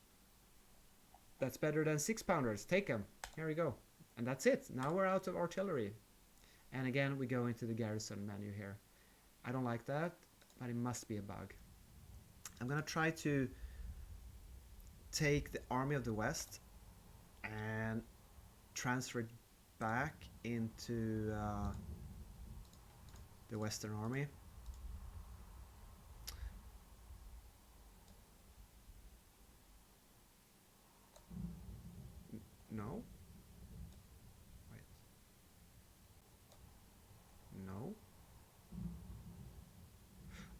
that's better than 6-pounders. Take them. Here we go. And that's it. Now we're out of artillery. And again, we go into the garrison menu here. I don't like that, but it must be a bug. I'm gonna try to take the Army of the West and transfer it back into the Western Army. No. Wait. No.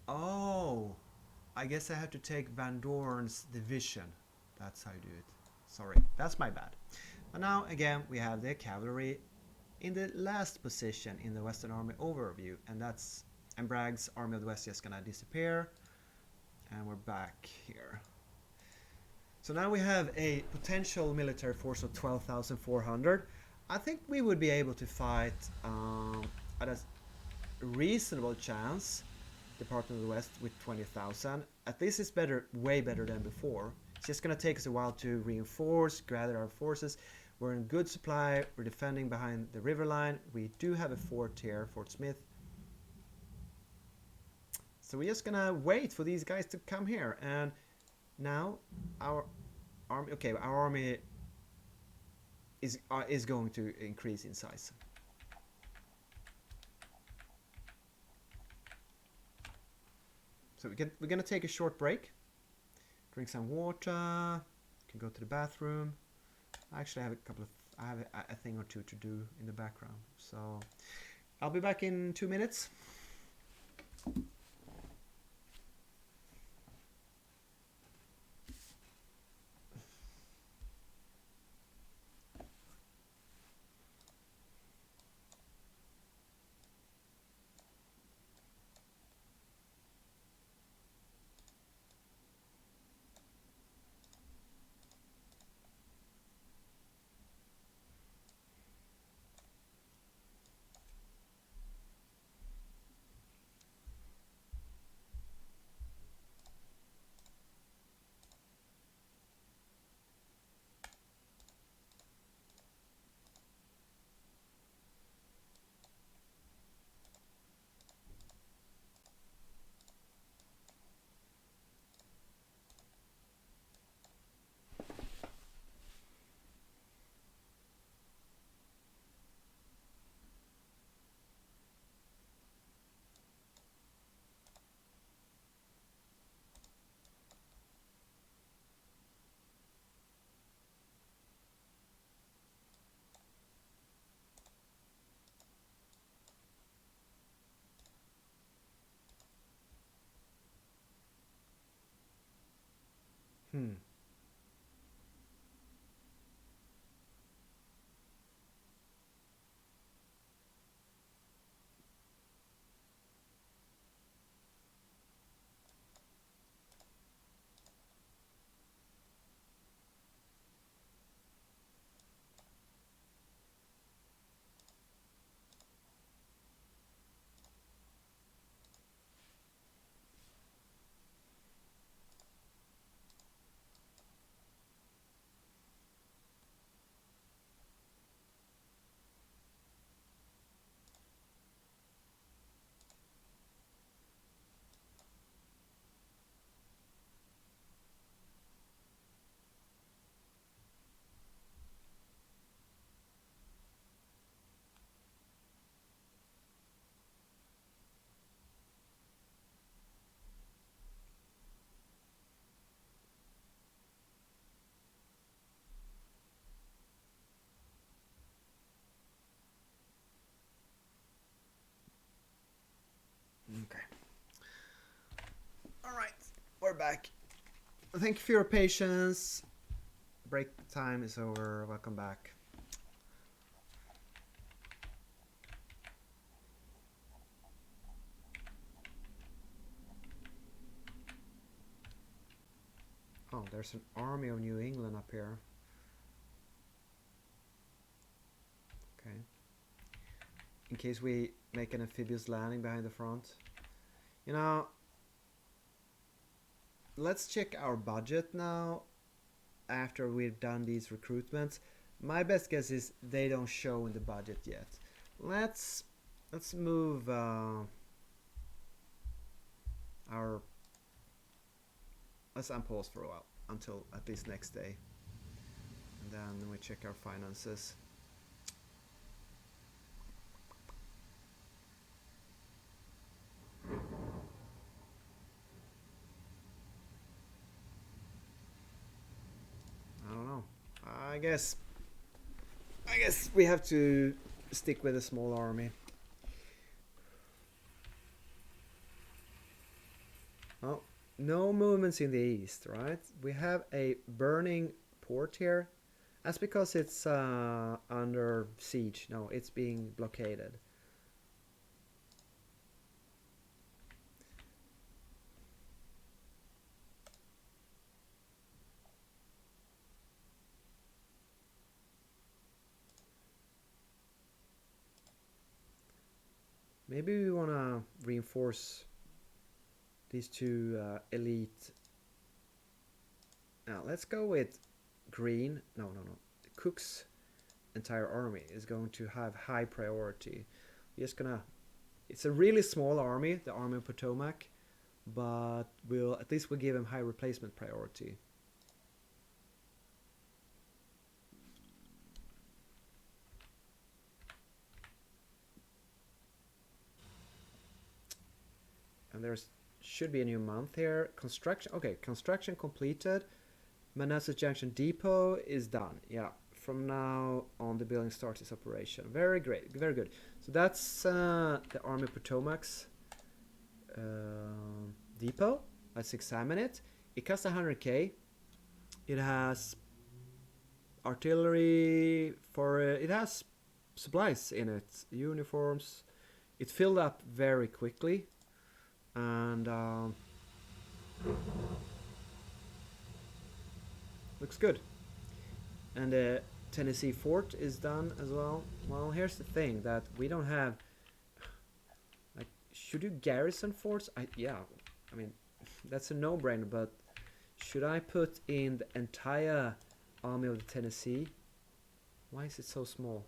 Oh, I guess I have to take Van Dorn's division. That's how you do it. Sorry, that's my bad. But now again we have the cavalry in the last position in the Western Army overview, and that's Bragg's Army of the West just gonna disappear, and we're back here. So now we have a potential military force of 12,400. I think we would be able to fight at a reasonable chance Department of the West with 20,000. At least it's better, way better than before. It's just gonna take us a while to reinforce, gather our forces. We're in good supply. We're defending behind the river line. We do have a fort here, Fort Smith. So we're just gonna wait for these guys to come here. And now our army, okay, our army is going to increase in size. So we're gonna take a short break, drink some water, can go to the bathroom. I actually have a couple of I have a thing or two to do in the background. So I'll be back in 2 minutes. Hmm. Okay. All right, we're back. Thank you for your patience. Break time is over. Welcome back. Oh, there's an army of New England up here. Okay. In case we make an amphibious landing behind the front. You know, let's check our budget now after we've done these recruitments. My best guess is they don't show in the budget yet. Let's move our let's unpause for a while until at least next day, and then we check our finances. I don't know. I guess we have to stick with a small army. Oh, no movements in the east, right? We have a burning port here. That's because it's under siege. No, it's being blockaded. Maybe we want to reinforce these two elite. Now let's go with green. No. Cook's entire army is going to have high priority. We're just gonna. It's a really small army, the Army of Potomac, but we'll at least we'll give him high replacement priority. And there's should be a new month here. Construction. Okay, construction completed. Manassas Junction Depot is done. Yeah, from now on the building starts its operation. Very great, very good. So that's the Army Potomac's depot. Let's examine it. It costs 100k. It has artillery for it has supplies in it, uniforms. It filled up very quickly, and looks good. And the Tennessee fort is done as well. Well, here's the thing that we don't have. Like, should you garrison forts? Yeah, I mean, that's a no-brainer. But should I put in the entire army of the Tennessee? Why is it so small?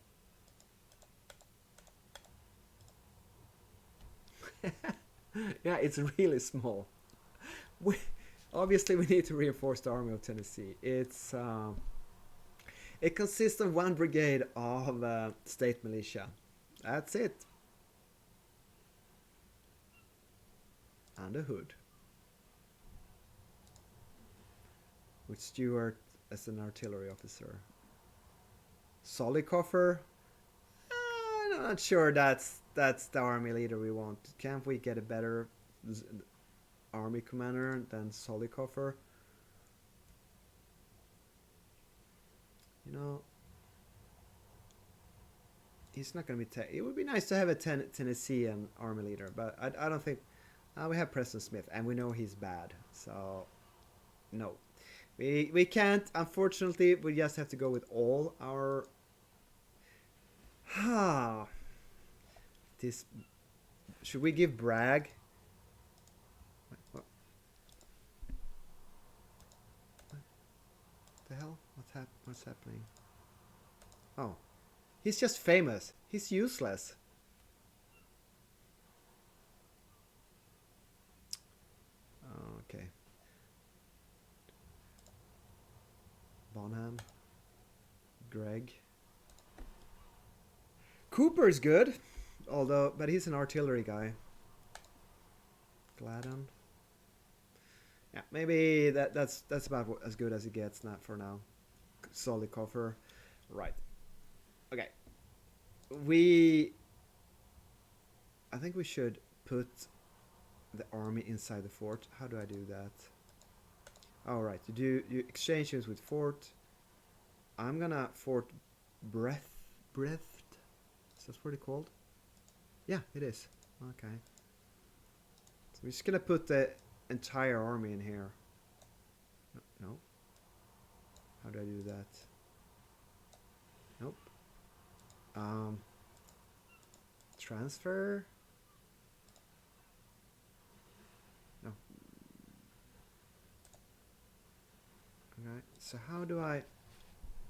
Yeah, it's really small. Obviously, we need to reinforce the army of Tennessee. It consists of 1 brigade of state militia. That's it. And a hood. With Stewart as an artillery officer. Solikoffer. I'm not sure that's the army leader we want. Can't we get a better army commander than Solikoffer? You know, he's not going to be. It would be nice to have a Tennessean army leader, but I don't think. We have Preston Smith, and we know he's bad, so no, we can't. Unfortunately, we just have to go with all our. This should we give Bragg? What the hell? What's happening? Oh, he's just famous. He's useless. Okay. Bonham. Greg. Cooper's good, but he's an artillery guy. Gladden. Yeah, maybe that's about as good as it gets not for now. Solid cover. Right. Okay. I think we should put the army inside the fort. How do I do that? All right. You exchange units with fort. I'm gonna fort Breath. Is that what it's called? Yeah, it is. Okay. So we're just gonna put the entire army in here. No. How do I do that? Nope. Transfer? No. Okay. So how do I?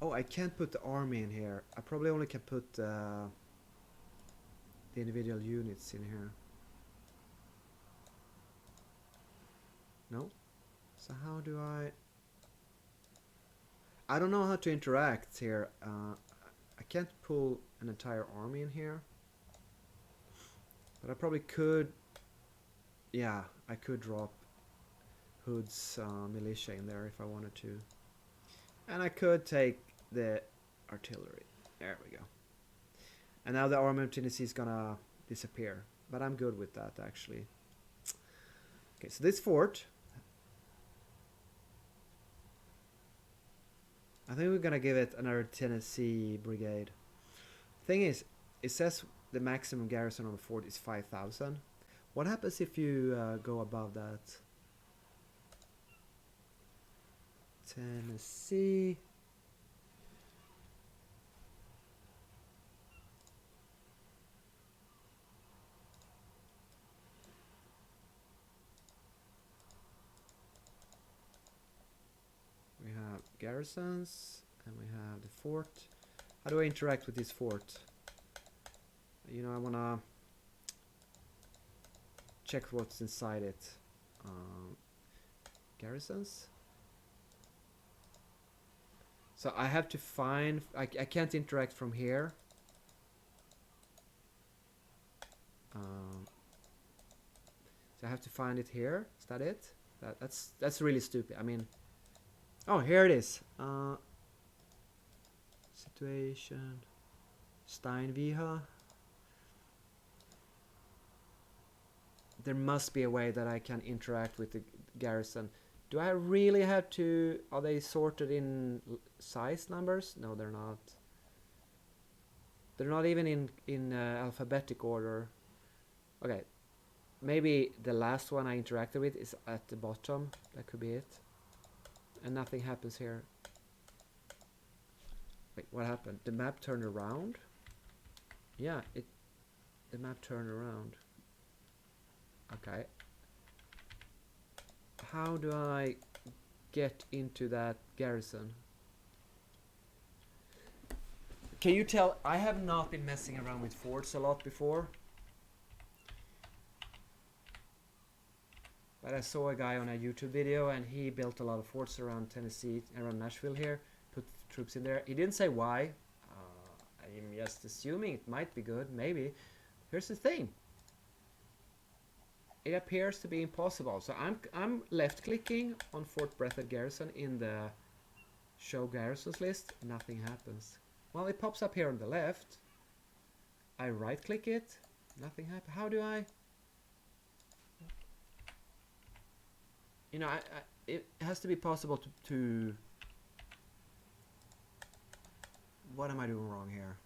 Oh, I can't put the army in here. I probably only can put the individual units in here. No? So how do I don't know how to interact here. I can't pull an entire army in here. But I probably could. Yeah, I could drop Hood's militia in there if I wanted to. And I could take the artillery. There we go. And now the army of Tennessee is gonna disappear. But I'm good with that, actually. Okay, so this fort. I think we're gonna give it another Tennessee brigade. Thing is, it says the maximum garrison on the fort is 5,000. What happens if you go above that? Tennessee. We have garrisons and we have the fort. How do I interact with this fort? You know, I wanna check what's inside it. Garrisons. So I have to find. I can't interact from here. So I have to find it here. Is that it? That's really stupid. I mean, oh, here it is. Situation. Steinviha. There must be a way that I can interact with the garrison. Do I really have to... Are they sorted in size numbers? No, they're not. They're not even in alphabetic order. Okay. Maybe the last one I interacted with is at the bottom. That could be it. And nothing happens here. Wait, what happened? The map turned around? Yeah, the map turned around. Okay. How do I get into that garrison? Can you tell? I have not been messing around with forts a lot before. But I saw a guy on a YouTube video and he built a lot of forts around Tennessee, around Nashville here. Put troops in there. He didn't say why. I'm just assuming it might be good, maybe. Here's the thing. It appears to be impossible. So I'm left clicking on Fort Breathed Garrison in the show garrisons list. Nothing happens. Well, it pops up here on the left. I right click it. Nothing happens. How do I? You know, it has to be possible to... What am I doing wrong here?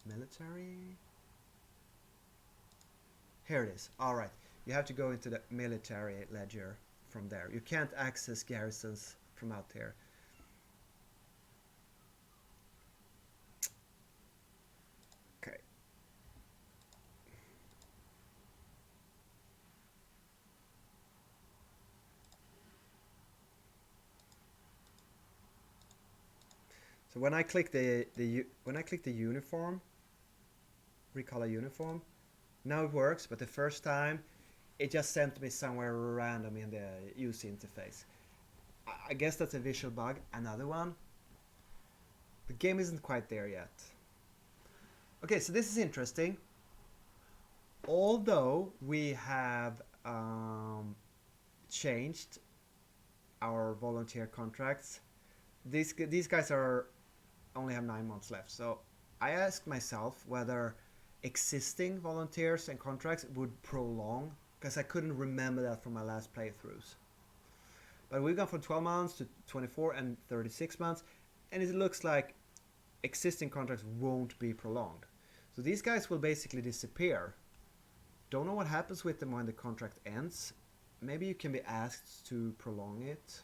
Military? Here it is. All right. You have to go into the military ledger from there. You can't access garrisons from out here. Okay. So when I click the uniform, recolor uniform, now it works, but the first time it just sent me somewhere random in the user interface. I guess that's a visual bug. Another one. The game isn't quite there yet. Okay, so this is interesting. Although we have changed our volunteer contracts, these guys only have 9 months left. So I asked myself whether existing volunteers and contracts would prolong, because I couldn't remember that from my last playthroughs. But we've gone from 12 months to 24 and 36 months, and it looks like existing contracts won't be prolonged. So these guys will basically disappear. Don't know what happens with them when the contract ends. Maybe you can be asked to prolong it.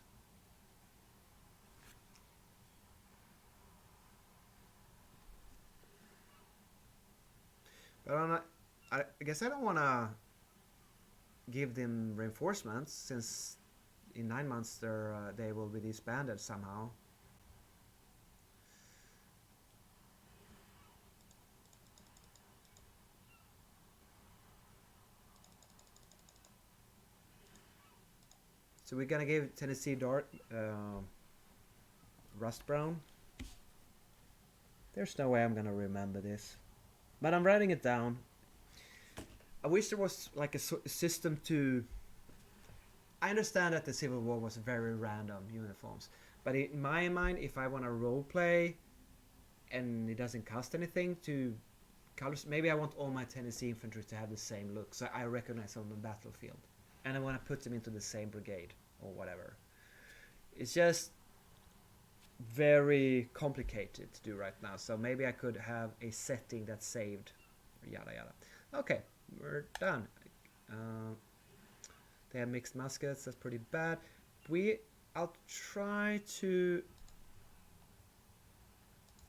But I guess I don't want to give them reinforcements, since in 9 months they will be disbanded somehow. So we're gonna give Tennessee Rust Brown. There's no way I'm gonna remember this, but I'm writing it down. I wish there was like a system to... I understand that the Civil War was very random uniforms, but in my mind, if I want to roleplay and it doesn't cost anything to colors, maybe I want all my Tennessee infantry to have the same look, so I recognize on the battlefield, and I want to put them into the same brigade or whatever. It's just very complicated to do right now, so maybe I could have a setting that's saved, yada yada. Okay, we're done. They have mixed muskets, that's pretty bad. I'll try to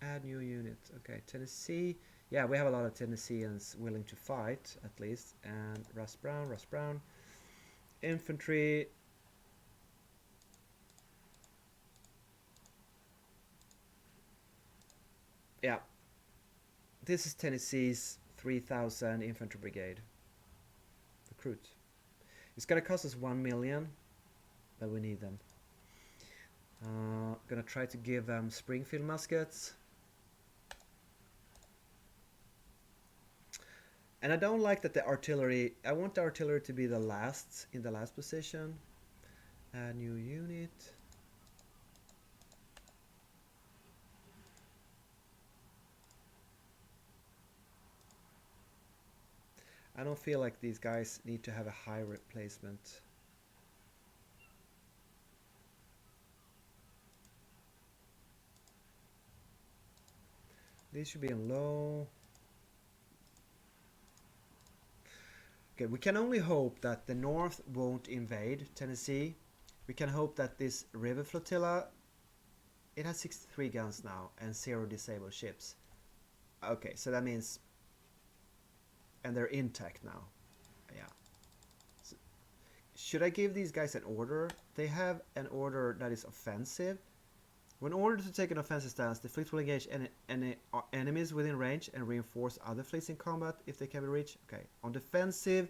add new units. Okay, Tennessee. Yeah, we have a lot of Tennesseans willing to fight, at least. And Rust Brown. Infantry. Yeah. This is Tennessee's 3,000 infantry brigade. Recruit. It's gonna cost us 1 million, but we need them. Gonna try to give them Springfield muskets. And I don't like that the artillery... I want the artillery to be in the last position. Add new unit. I don't feel like these guys need to have a high replacement. These should be in low. Okay, we can only hope that the North won't invade Tennessee. We can hope that this river flotilla, it has 63 guns now and 0 disabled ships. Okay, so that means, and they're intact now. Yeah. So, should I give these guys an order? They have an order that is offensive. When ordered to take an offensive stance, the fleet will engage any enemies within range and reinforce other fleets in combat if they can be reached. Okay. On defensive,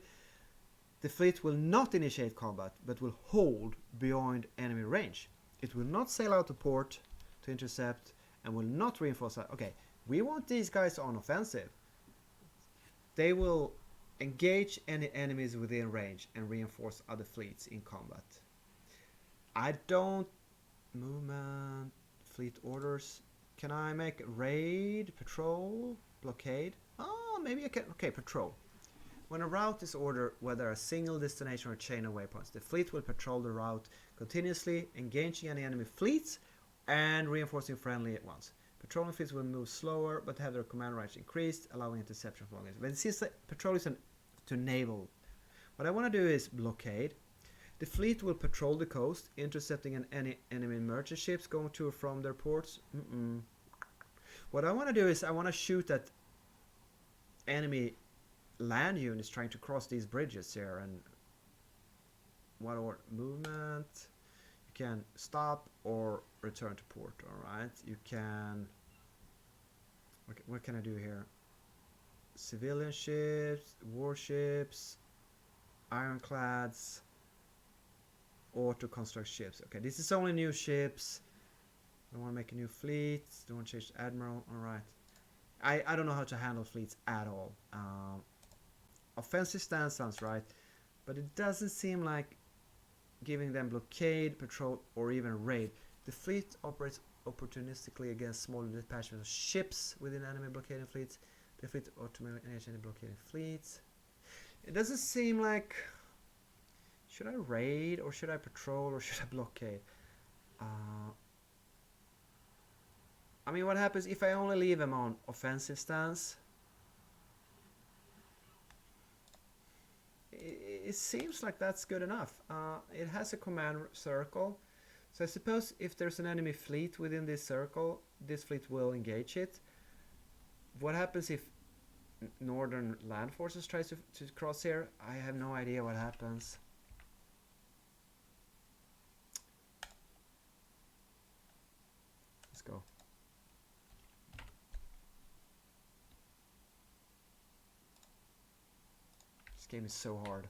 the fleet will not initiate combat, but will hold beyond enemy range. It will not sail out to port to intercept and will not reinforce. Okay, we want these guys on offensive. They will engage any enemies within range and reinforce other fleets in combat. I don't... Movement... Fleet orders. Can I make raid, patrol, blockade? Oh, maybe I can. Okay, patrol. When a route is ordered, whether a single destination or a chain of waypoints, the fleet will patrol the route continuously, engaging any enemy fleets and reinforcing friendly at once. Patrolling fleets will move slower, but have their command range increased, allowing interception for long range. But it seems like patrol is to naval. What I want to do is blockade. The fleet will patrol the coast, intercepting any enemy merchant ships going to or from their ports. What I want to do is I want to shoot at enemy land units trying to cross these bridges here. And what or movement? You can stop or return to port. All right. You can. What can I do here? Civilian ships, warships, ironclads. Auto construct ships. Okay, this is only new ships. Don't want to make a new fleet. Don't want to change the admiral. Alright. I don't know how to handle fleets at all. Offensive stance sounds right. But it doesn't seem like giving them blockade, patrol, or even raid. The fleet operates opportunistically against smaller detachments of ships within enemy blockading fleets. The fleet automatically engage any blockading fleets. It doesn't seem like... Should I raid or should I patrol or should I blockade? I mean, what happens if I only leave them on offensive stance? It seems like that's good enough. It has a command circle. So I suppose if there's an enemy fleet within this circle, this fleet will engage it. What happens if northern land forces tries to cross here? I have no idea what happens. Go. This game is so hard.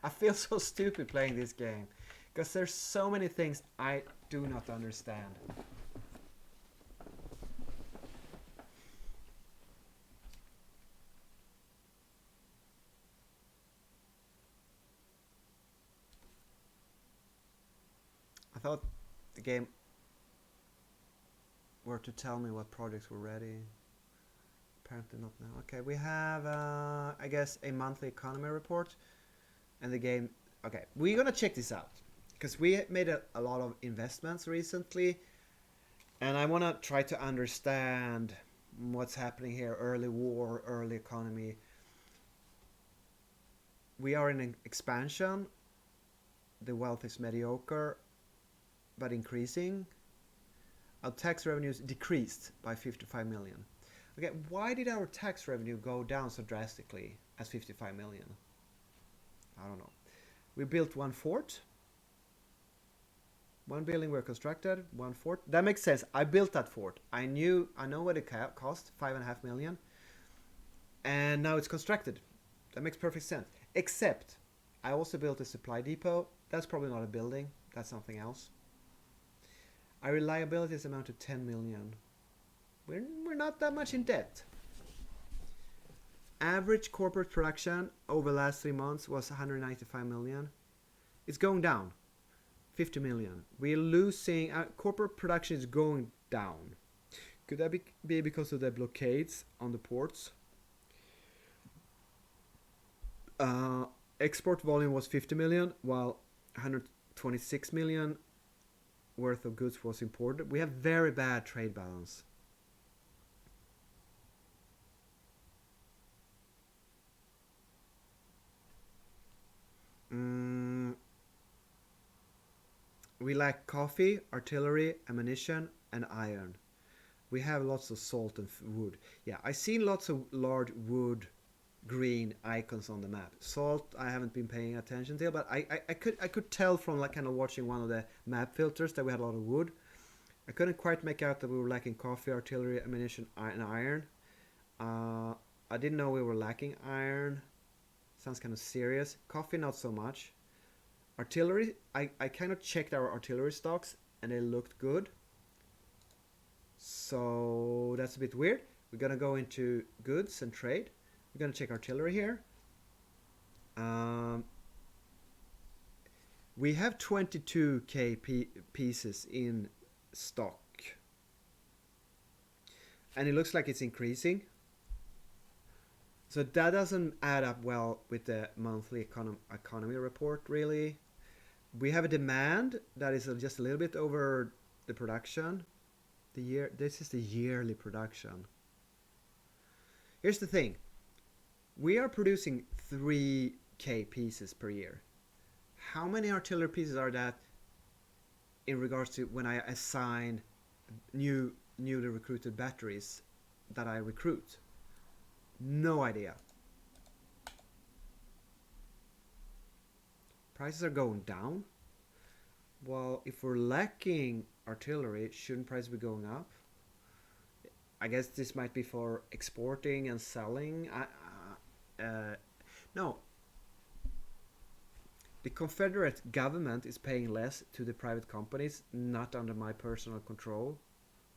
I feel so stupid playing this game because there's so many things I do not understand. I thought the game were to tell me what projects were ready. Apparently not now. Okay, we have, I guess, a monthly economy report. And the game... Okay, we're gonna check this out. Because we made a lot of investments recently. And I want to try to understand what's happening here. Early war, early economy. We are in an expansion. The wealth is mediocre, but increasing. Our tax revenues decreased by 55 million. Okay, why did our tax revenue go down so drastically as 55 million? I don't know. We built one fort. One building were constructed, one fort. That makes sense. I built that fort. I know what it cost, 5.5 million. And now it's constructed. That makes perfect sense. Except, I also built a supply depot. That's probably not a building. That's something else. Our liabilities amount to 10 million. We're not that much in debt. Average corporate production over the last 3 months was 195 million. It's going down. 50 million. We're losing... corporate production is going down. Could that be because of the blockades on the ports? Uh, Export volume was 50 million, while 126 million worth of goods was imported. We have very bad trade balance. Mm, we lack coffee, artillery, ammunition, and iron. We have lots of salt and wood. Yeah, I seen lots of large wood green icons on the map. Salt, I haven't been paying attention to, but I could tell from like kind of watching one of the map filters that we had a lot of wood. I couldn't quite make out that we were lacking coffee, artillery, ammunition, and iron. Uh, I didn't know we were lacking iron. Sounds kind of serious. Coffee, not so much. Artillery, I kind of checked our artillery stocks and they looked good. So that's a bit weird. We're gonna go into goods and trade. We're gonna check artillery here. Um, we have 22k pieces in stock, and it looks like it's increasing. So that doesn't add up well with the monthly economy report, really. We have a demand that is just a little bit over the production. This is the yearly production. Here's the thing. We are producing 3k pieces per year. How many artillery pieces are that in regards to when I assign newly recruited batteries that I recruit? No idea. Prices are going down. Well, if we're lacking artillery, shouldn't prices be going up? I guess this might be for exporting and selling. No, the Confederate government is paying less to the private companies, not under my personal control.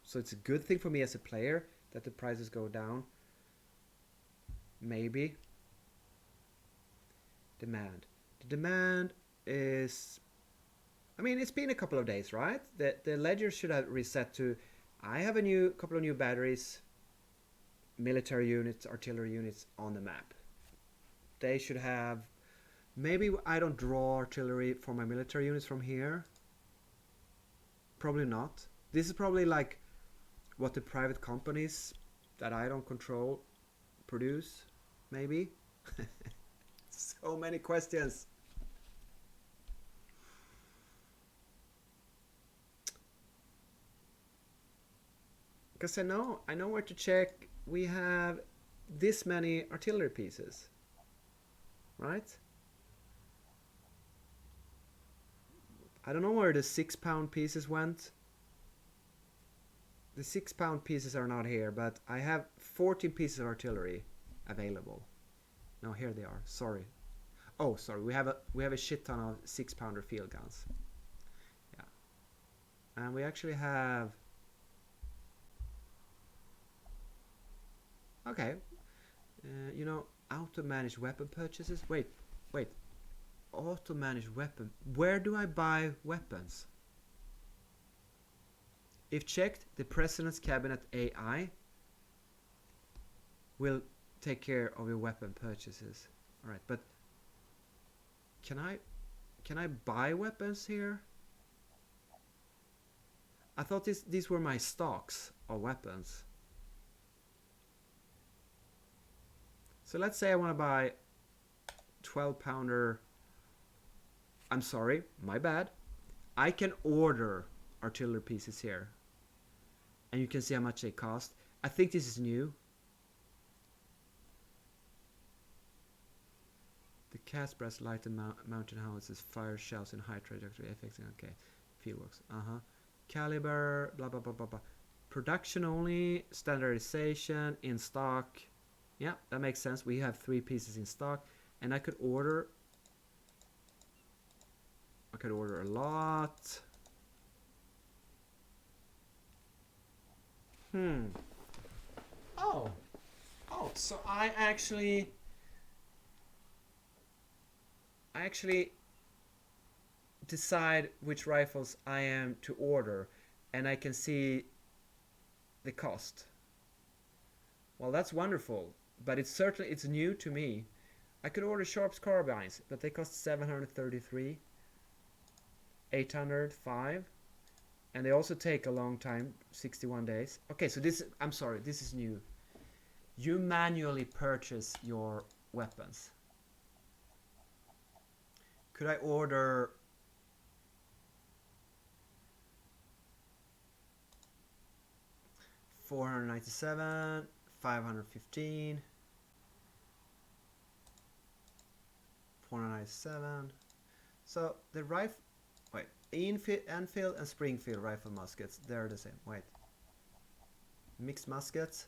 So it's a good thing for me as a player that the prices go down. Maybe. Demand. The demand is... I mean, it's been a couple of days, right? The ledger should have reset to... I have a couple of new batteries, military units, artillery units on the map. They should have... Maybe I don't draw artillery for my military units from here. Probably not. This is probably like what the private companies that I don't control produce. Maybe. So many questions. Because I know where to check. We have this many artillery pieces, right? I don't know where the 6-pound pieces went. The 6-pound pieces are not here, but I have 14 pieces of artillery available. No, here they are. Sorry. Oh, sorry. We have a shit ton of 6-pounder field guns. Yeah, and we actually have... Okay. Auto-managed weapon purchases. Wait. Auto-managed weapon. Where do I buy weapons? If checked, the President's Cabinet AI will take care of your weapon purchases. Alright, but can I buy weapons here? I thought these were my stocks of weapons. So let's say I want to buy 12-pounder. I'm sorry, my bad. I can order artillery pieces here. And you can see how much they cost. I think this is new. The cast brass light and mountain howitzers fire shells in high trajectory effects. Okay, fieldworks. Caliber, blah blah blah blah blah. Production only, standardization, in stock. Yeah, that makes sense. We have 3 pieces in stock, and I could order a lot. Oh, so I actually decide which rifles I am to order, and I can see the cost. Well, that's wonderful, but it's new to me. I could order Sharps carbines, but they cost 733, 805, and they also take a long time, 61 days. Okay, so this, I'm sorry, this is new. You manually purchase your weapons. Could I order 497, 515, 497. So the rifle, wait, Enfield and Springfield rifle muskets, they're the same. Wait, mixed muskets.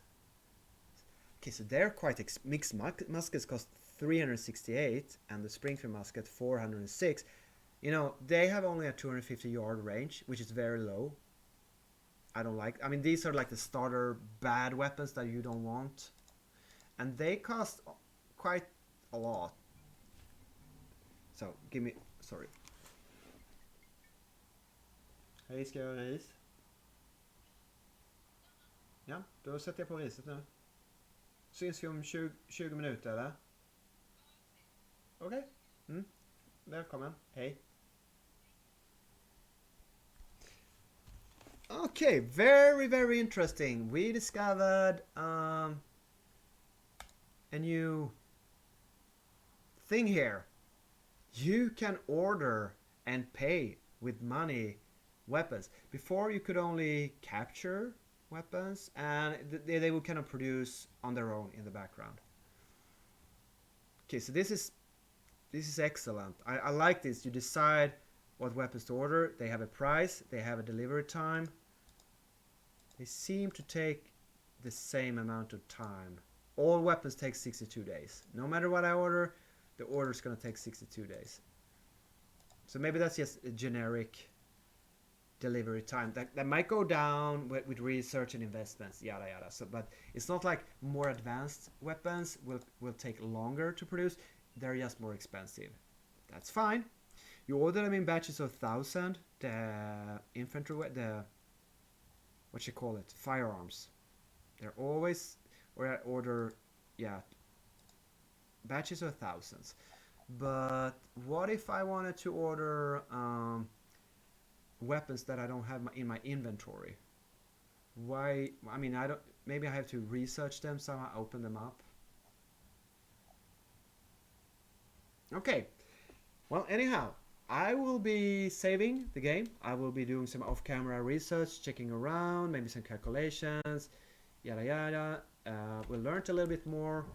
Okay, so they're quite mixed muskets cost 368 and the Springfield musket 406. You know, they have only a 250-yard range, which is very low. I don't like. I mean, these are like the starter bad weapons that you don't want, and they cost quite a lot. So give me, sorry. Hej, ska jag göra ris? Ja, då sätter jag på riset nu. Syns vi om 20 minuter eller? Okej. Välkommen. Hej. Okay, very interesting. We discovered a new thing here. You can order and pay with money weapons. Before you could only capture weapons and they would kind of produce on their own in the background. Okay, so this is excellent. I like this. You decide what weapons to order. They have a price, they have a delivery time. They seem to take the same amount of time. All weapons take 62 days. No matter what I order, the order is going to take 62 days. So maybe that's just a generic delivery time. That might go down with research and investments, yada yada. So, but it's not like more advanced weapons will take longer to produce. They're just more expensive. That's fine. You order them in batches of 1,000. The infantry, what you call it, firearms. They're always, or I order, yeah, batches of thousands. But what if I wanted to order weapons that I don't have in my inventory? Why? I mean, I don't. Maybe I have to research them somehow, open them up. Okay. Well, anyhow, I will be saving the game. I will be doing some off-camera research, checking around, maybe some calculations, yada yada. We learned a little bit more.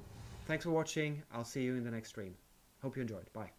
Thanks for watching. I'll see you in the next stream. Hope you enjoyed. Bye.